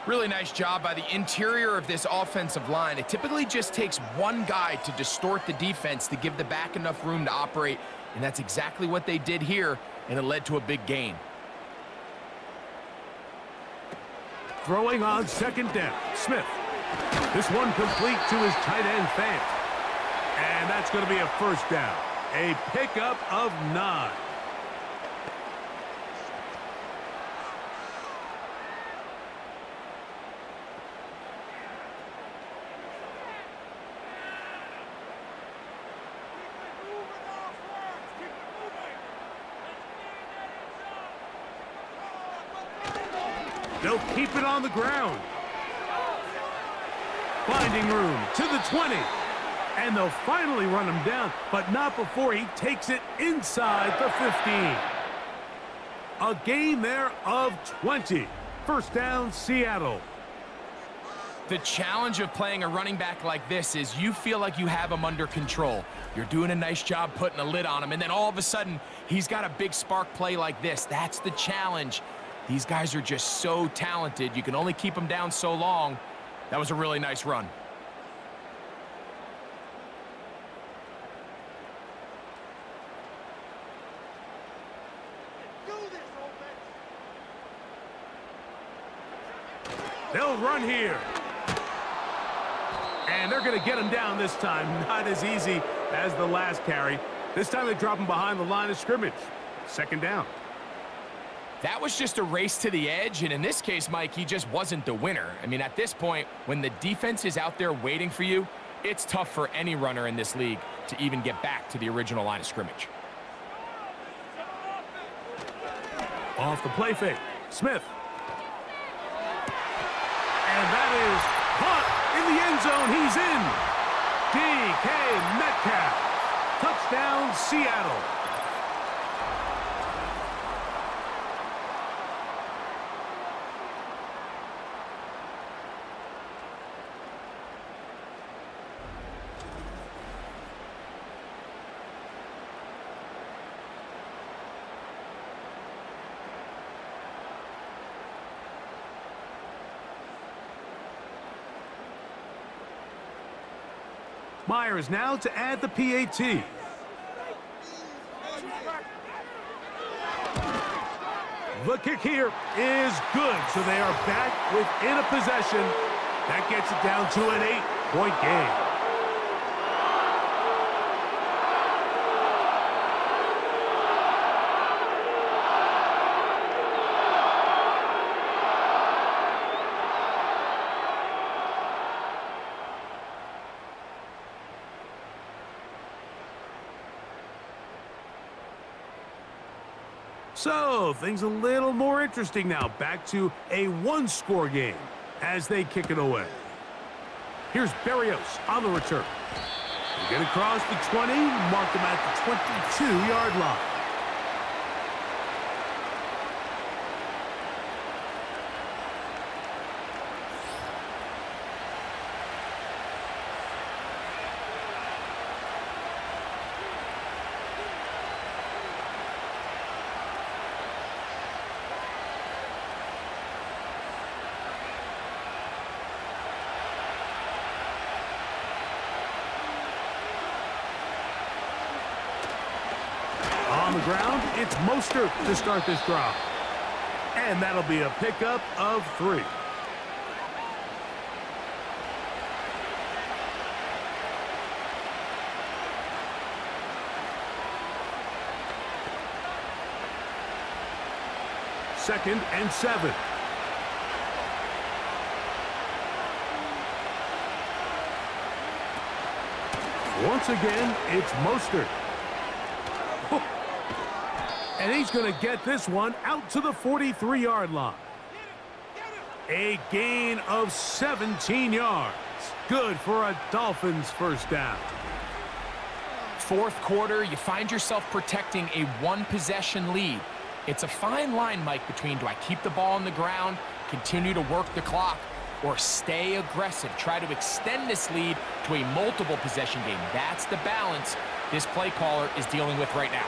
[SPEAKER 3] Really nice job by the interior of this offensive line. It typically just takes one guy to distort the defense to give the back enough room to operate, and that's exactly what they did here, and it led to a big gain.
[SPEAKER 2] Throwing on second down, Smith. This one complete to his tight end, Fant. And that's going to be a first down. A pickup of 9. They'll keep it on the ground. Finding room to the 20. And they'll finally run him down, but not before he takes it inside the 15. A gain there of 20. First down, Seattle.
[SPEAKER 3] The challenge of playing a running back like this is you feel like you have him under control. You're doing a nice job putting a lid on him, and then all of a sudden, he's got a big spark play like this. That's the challenge. These guys are just so talented. You can only keep them down so long. That was a really nice run.
[SPEAKER 2] They'll run here. And they're going to get him down this time. Not as easy as the last carry. This time they drop him behind the line of scrimmage. Second down.
[SPEAKER 3] That was just a race to the edge, and in this case, Mike, he just wasn't the winner. I mean, at this point, when the defense is out there waiting for you, it's tough for any runner in this league to even get back to the original line of scrimmage.
[SPEAKER 2] Off the play fake. Smith. And that is caught in the end zone. He's in. DK Metcalf. Touchdown, Seattle. Myers now to add the PAT. The kick here is good, so they are back within a possession. That gets it down to an 8-point game. So, things a little more interesting now. Back to a one-score game as they kick it away. Here's Berrios on the return. They get across the 20, mark them at the 22-yard line. On the ground, it's Mostert to start this drive. And that'll be a pickup of 3. Second and 7. Once again, it's Mostert. And he's going to get this one out to the 43-yard line. A gain of 17 yards. Good for a Dolphins first down.
[SPEAKER 3] Fourth quarter, you find yourself protecting a one-possession lead. It's a fine line, Mike, between do I keep the ball on the ground, continue to work the clock, or stay aggressive, try to extend this lead to a multiple-possession game. That's the balance this play caller is dealing with right now.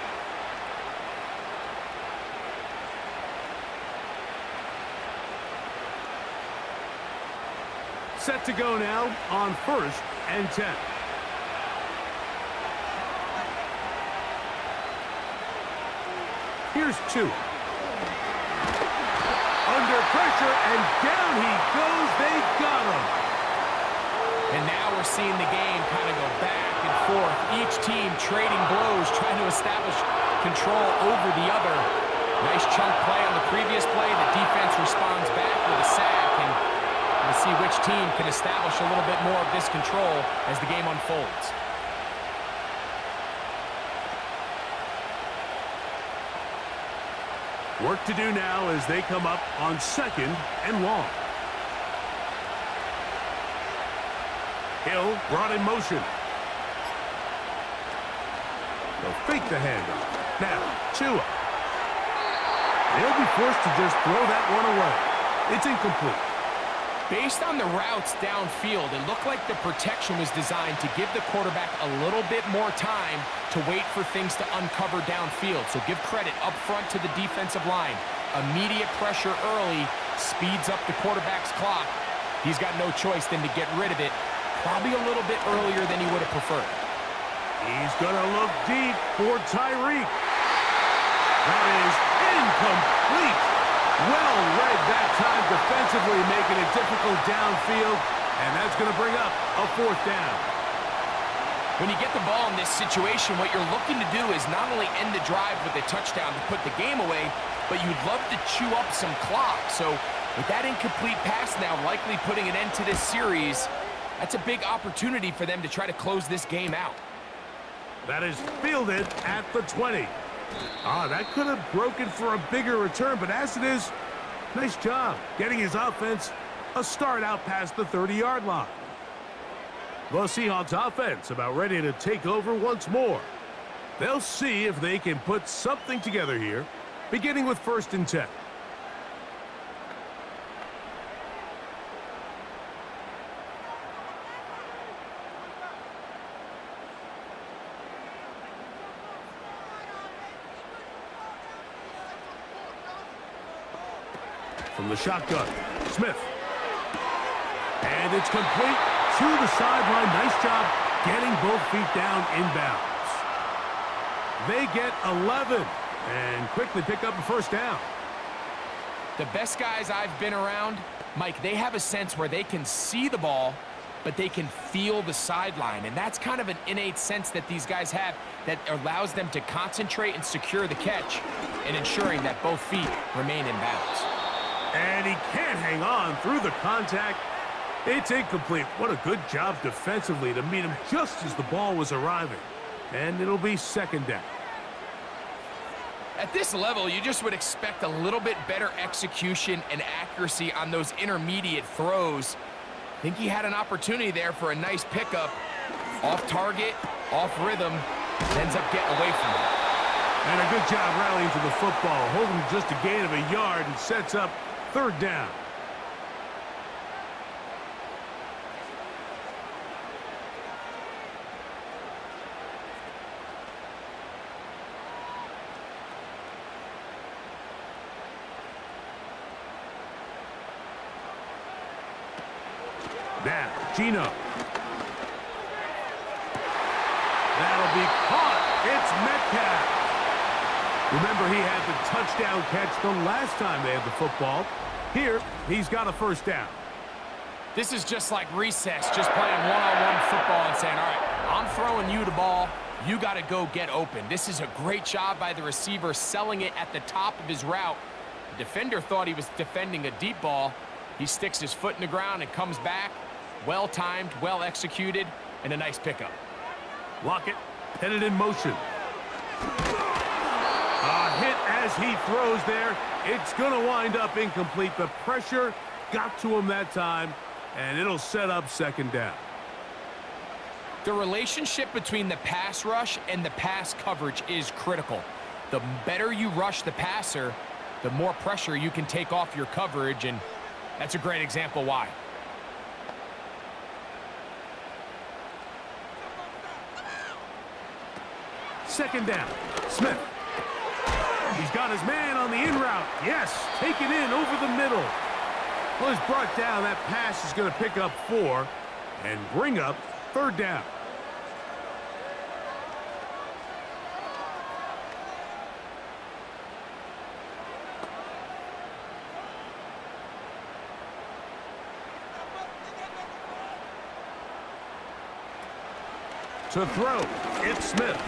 [SPEAKER 2] Set to go now on 1st and 10. Here's 2. Under pressure, and down he goes. They got him.
[SPEAKER 3] And now we're seeing the game kind of go back and forth. Each team trading blows, trying to establish control over the other. Nice chunk play on the previous play. The defense responds back with a sack, and we'll see which team can establish a little bit more of this control as the game unfolds.
[SPEAKER 2] Work to do now as they come up on 2nd and long. Hill brought in motion. They'll fake the handoff. Now, Tua. They'll be forced to just throw that one away. It's incomplete.
[SPEAKER 3] Based on the routes downfield, it looked like the protection was designed to give the quarterback a little bit more time to wait for things to uncover downfield. So give credit up front to the defensive line. Immediate pressure early speeds up the quarterback's clock. He's got no choice than to get rid of it, probably a little bit earlier than he would have preferred.
[SPEAKER 2] He's going to look deep for Tyreek. That is incomplete. Well read that time defensively, making it difficult downfield, and that's going to bring up a 4th down.
[SPEAKER 3] When you get the ball in this situation, what you're looking to do is not only end the drive with a touchdown to put the game away, but you'd love to chew up some clock. So with that incomplete pass now likely putting an end to this series, that's a big opportunity for them to try to close this game out.
[SPEAKER 2] That is fielded at the 20. That could have broken for a bigger return, but as it is, nice job getting his offense a start out past the 30-yard line. The Seahawks offense about ready to take over once more. They'll see if they can put something together here, beginning with 1st and 10. From the shotgun, Smith. And it's complete to the sideline. Nice job getting both feet down inbounds. They get 11 and quickly pick up a 1st down.
[SPEAKER 3] The best guys I've been around, Mike, they have a sense where they can see the ball, but they can feel the sideline. And that's kind of an innate sense that these guys have that allows them to concentrate and secure the catch and ensuring that both feet remain in bounds.
[SPEAKER 2] And he can't hang on through the contact. It's incomplete. What a good job defensively to meet him just as the ball was arriving. And it'll be 2nd down.
[SPEAKER 3] At this level, you just would expect a little bit better execution and accuracy on those intermediate throws. I think he had an opportunity there for a nice pickup. Off target, off rhythm, ends up getting away from him.
[SPEAKER 2] And a good job rallying to the football, holding just a gain of a yard and sets up 3rd down. Now, Gino. That'll be caught. It's Metcalf. Remember, he had the touchdown catch the last time they had the football. Here, he's got a 1st down.
[SPEAKER 3] This is just like recess, just playing one-on-one football and saying, all right, I'm throwing you the ball. You got to go get open. This is a great job by the receiver selling it at the top of his route. The defender thought he was defending a deep ball. He sticks his foot in the ground and comes back. Well-timed, well-executed, and a nice pickup.
[SPEAKER 2] Lockett headed in motion. A hit as he throws there. It's going to wind up incomplete. The pressure got to him that time, and it'll set up 2nd down.
[SPEAKER 3] The relationship between the pass rush and the pass coverage is critical. The better you rush the passer, the more pressure you can take off your coverage, and that's a great example why.
[SPEAKER 2] Second down. Smith. He's got his man on the in route. Yes, take it in over the middle. Well, he's brought down. That pass is going to pick up 4 and bring up 3rd down. To throw, it's Smith.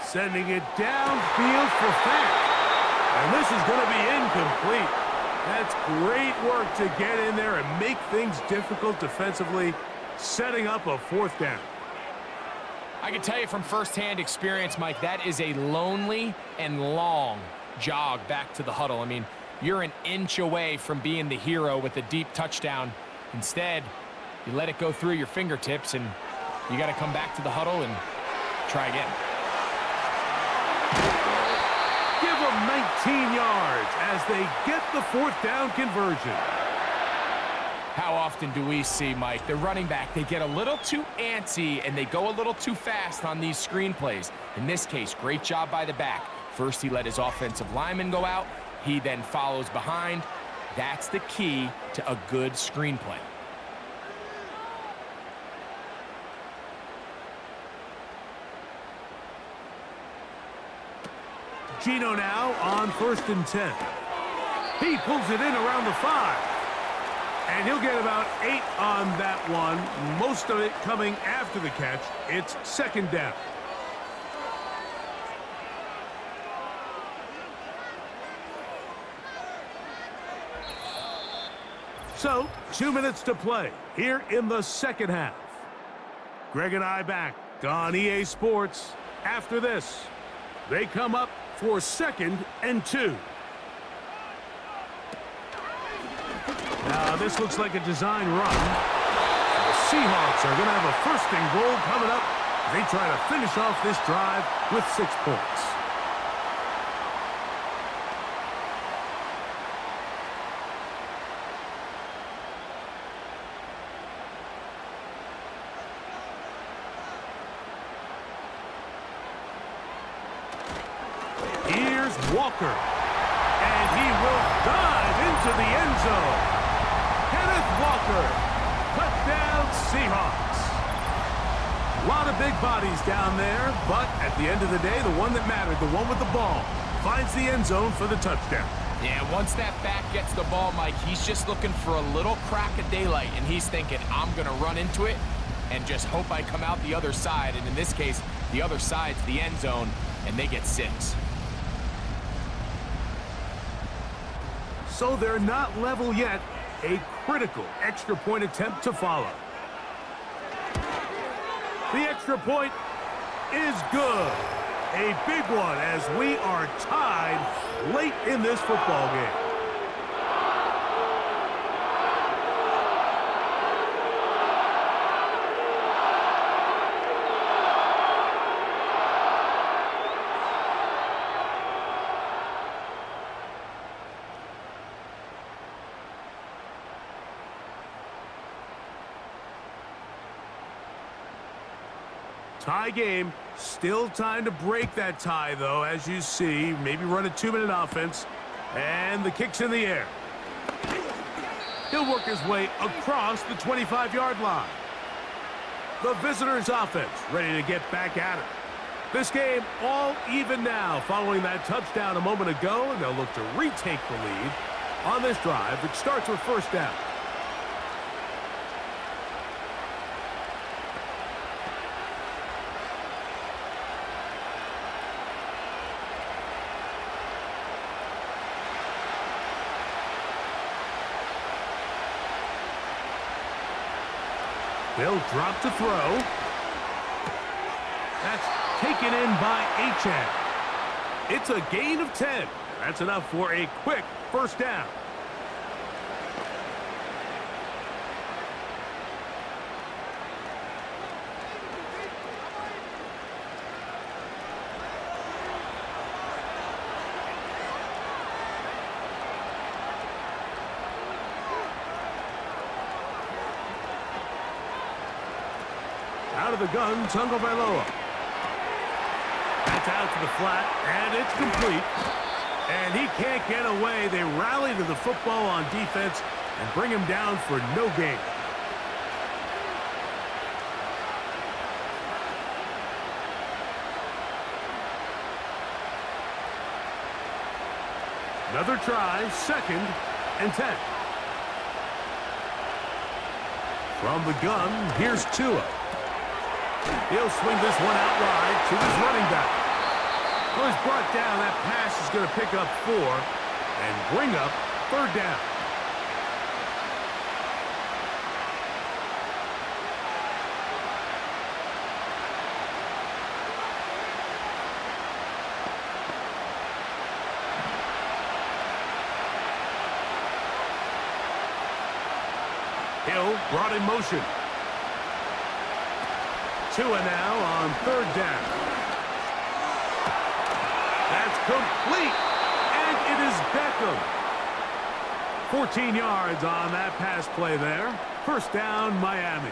[SPEAKER 2] Sending it downfield for Fat. And this is going to be incomplete. That's great work to get in there and make things difficult defensively, setting up a 4th down.
[SPEAKER 3] I can tell you from firsthand experience, Mike, that is a lonely and long jog back to the huddle. I mean, you're an inch away from being the hero with a deep touchdown. Instead, you let it go through your fingertips, and you got to come back to the huddle and try again.
[SPEAKER 2] Give them 19 yards as they get the 4th down conversion.
[SPEAKER 3] How often do we see, Mike, the running back, they get a little too antsy and they go a little too fast on these screen plays. In this case, great job by the back. First, he let his offensive lineman go out. He then follows behind. That's the key to a good screen play.
[SPEAKER 2] Gino now on 1st and 10. He pulls it in around the 5. And he'll get about 8 on that one, most of it coming after the catch. It's second down. So, 2 minutes to play here in the second half. Greg and I back on EA Sports. After this, they come up for 2nd and 2. Now, this looks like a design run. The Seahawks are going to have a 1st and goal coming up. They try to finish off this drive with 6 points. Here's Walker, and he will dive into the end zone. Kenneth Walker, touchdown Seahawks. A lot of big bodies down there, but at the end of the day, the one that mattered, the one with the ball, finds the end zone for the touchdown.
[SPEAKER 3] Yeah, once that back gets the ball, Mike, he's just looking for a little crack of daylight, and he's thinking, I'm going to run into it and just hope I come out the other side. And in this case, the other side's the end zone, and they get 6.
[SPEAKER 2] So they're not level yet. A critical extra point attempt to follow. The extra point is good. A big one as we are tied late in this football game. Tie game. Still time to break that tie, though, as you see. Maybe run a 2-minute offense. And the kick's in the air. He'll work his way across the 25-yard line. The visitors' offense ready to get back at it. This game all even now following that touchdown a moment ago, and they'll look to retake the lead on this drive, which starts with 1st down. They'll drop to throw. That's taken in by Achane. It's a gain of 10. That's enough for a quick 1st down. Out of the gun, Tagovailoa. That's out to the flat, and it's complete. And he can't get away. They rally to the football on defense and bring him down for no gain. Another try, 2nd and 10. From the gun, here's Tua. He'll swing this one out wide to his running back. Well, he's brought down. That pass is going to pick up 4 and bring up 3rd down. Hill brought in motion. Tua now on 3rd down. That's complete, and it is Beckham. 14 yards on that pass play there. 1st down, Miami.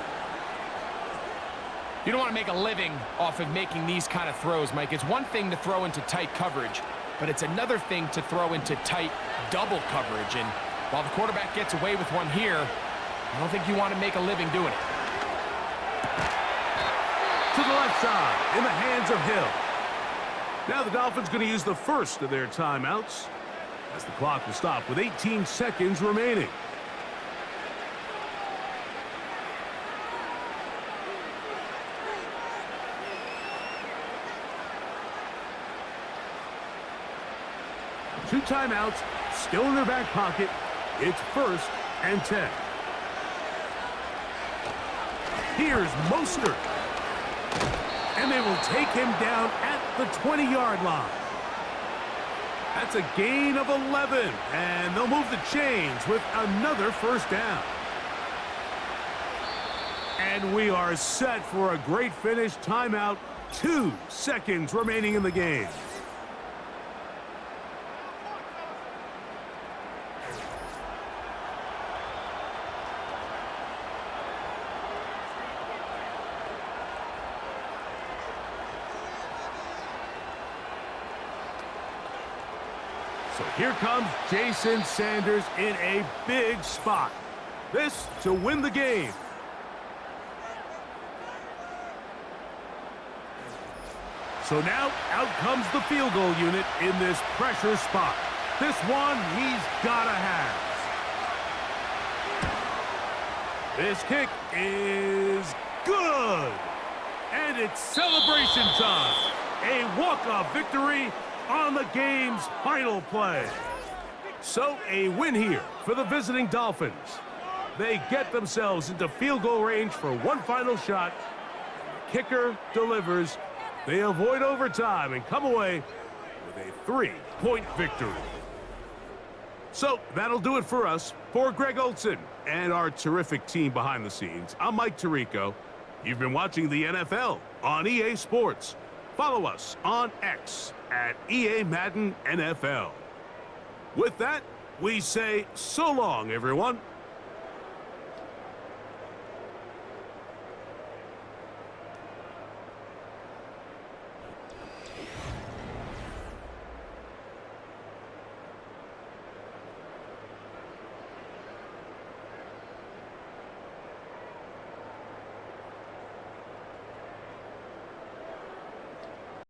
[SPEAKER 3] You don't want to make a living off of making these kind of throws, Mike. It's one thing to throw into tight coverage, but it's another thing to throw into tight double coverage. And while the quarterback gets away with one here, I don't think you want to make a living doing it.
[SPEAKER 2] To the left side, in the hands of Hill. Now the Dolphins going to use the 1st of their timeouts as the clock will stop with 18 seconds remaining. 2 timeouts still in their back pocket. It's 1st and 10. Here's Mostert. And they will take him down at the 20-yard line. That's a gain of 11. And they'll move the chains with another 1st down. And we are set for a great finish. Timeout. 2 seconds remaining in the game. So here comes Jason Sanders in a big spot. This to win the game. So now out comes the field goal unit in this pressure spot. This one he's gotta have. This kick is good. And it's celebration time. A walk-off victory on the game's final play. So a win here for the visiting Dolphins. They get themselves into field goal range for one final shot. The kicker delivers. They avoid overtime and come away with a 3-point victory. So that'll do it for us. For Greg Olson and our terrific team behind the scenes, I'm Mike Tirico. You've been watching the NFL on EA Sports. Follow us on X at EA Madden NFL. With that, we say so long, everyone.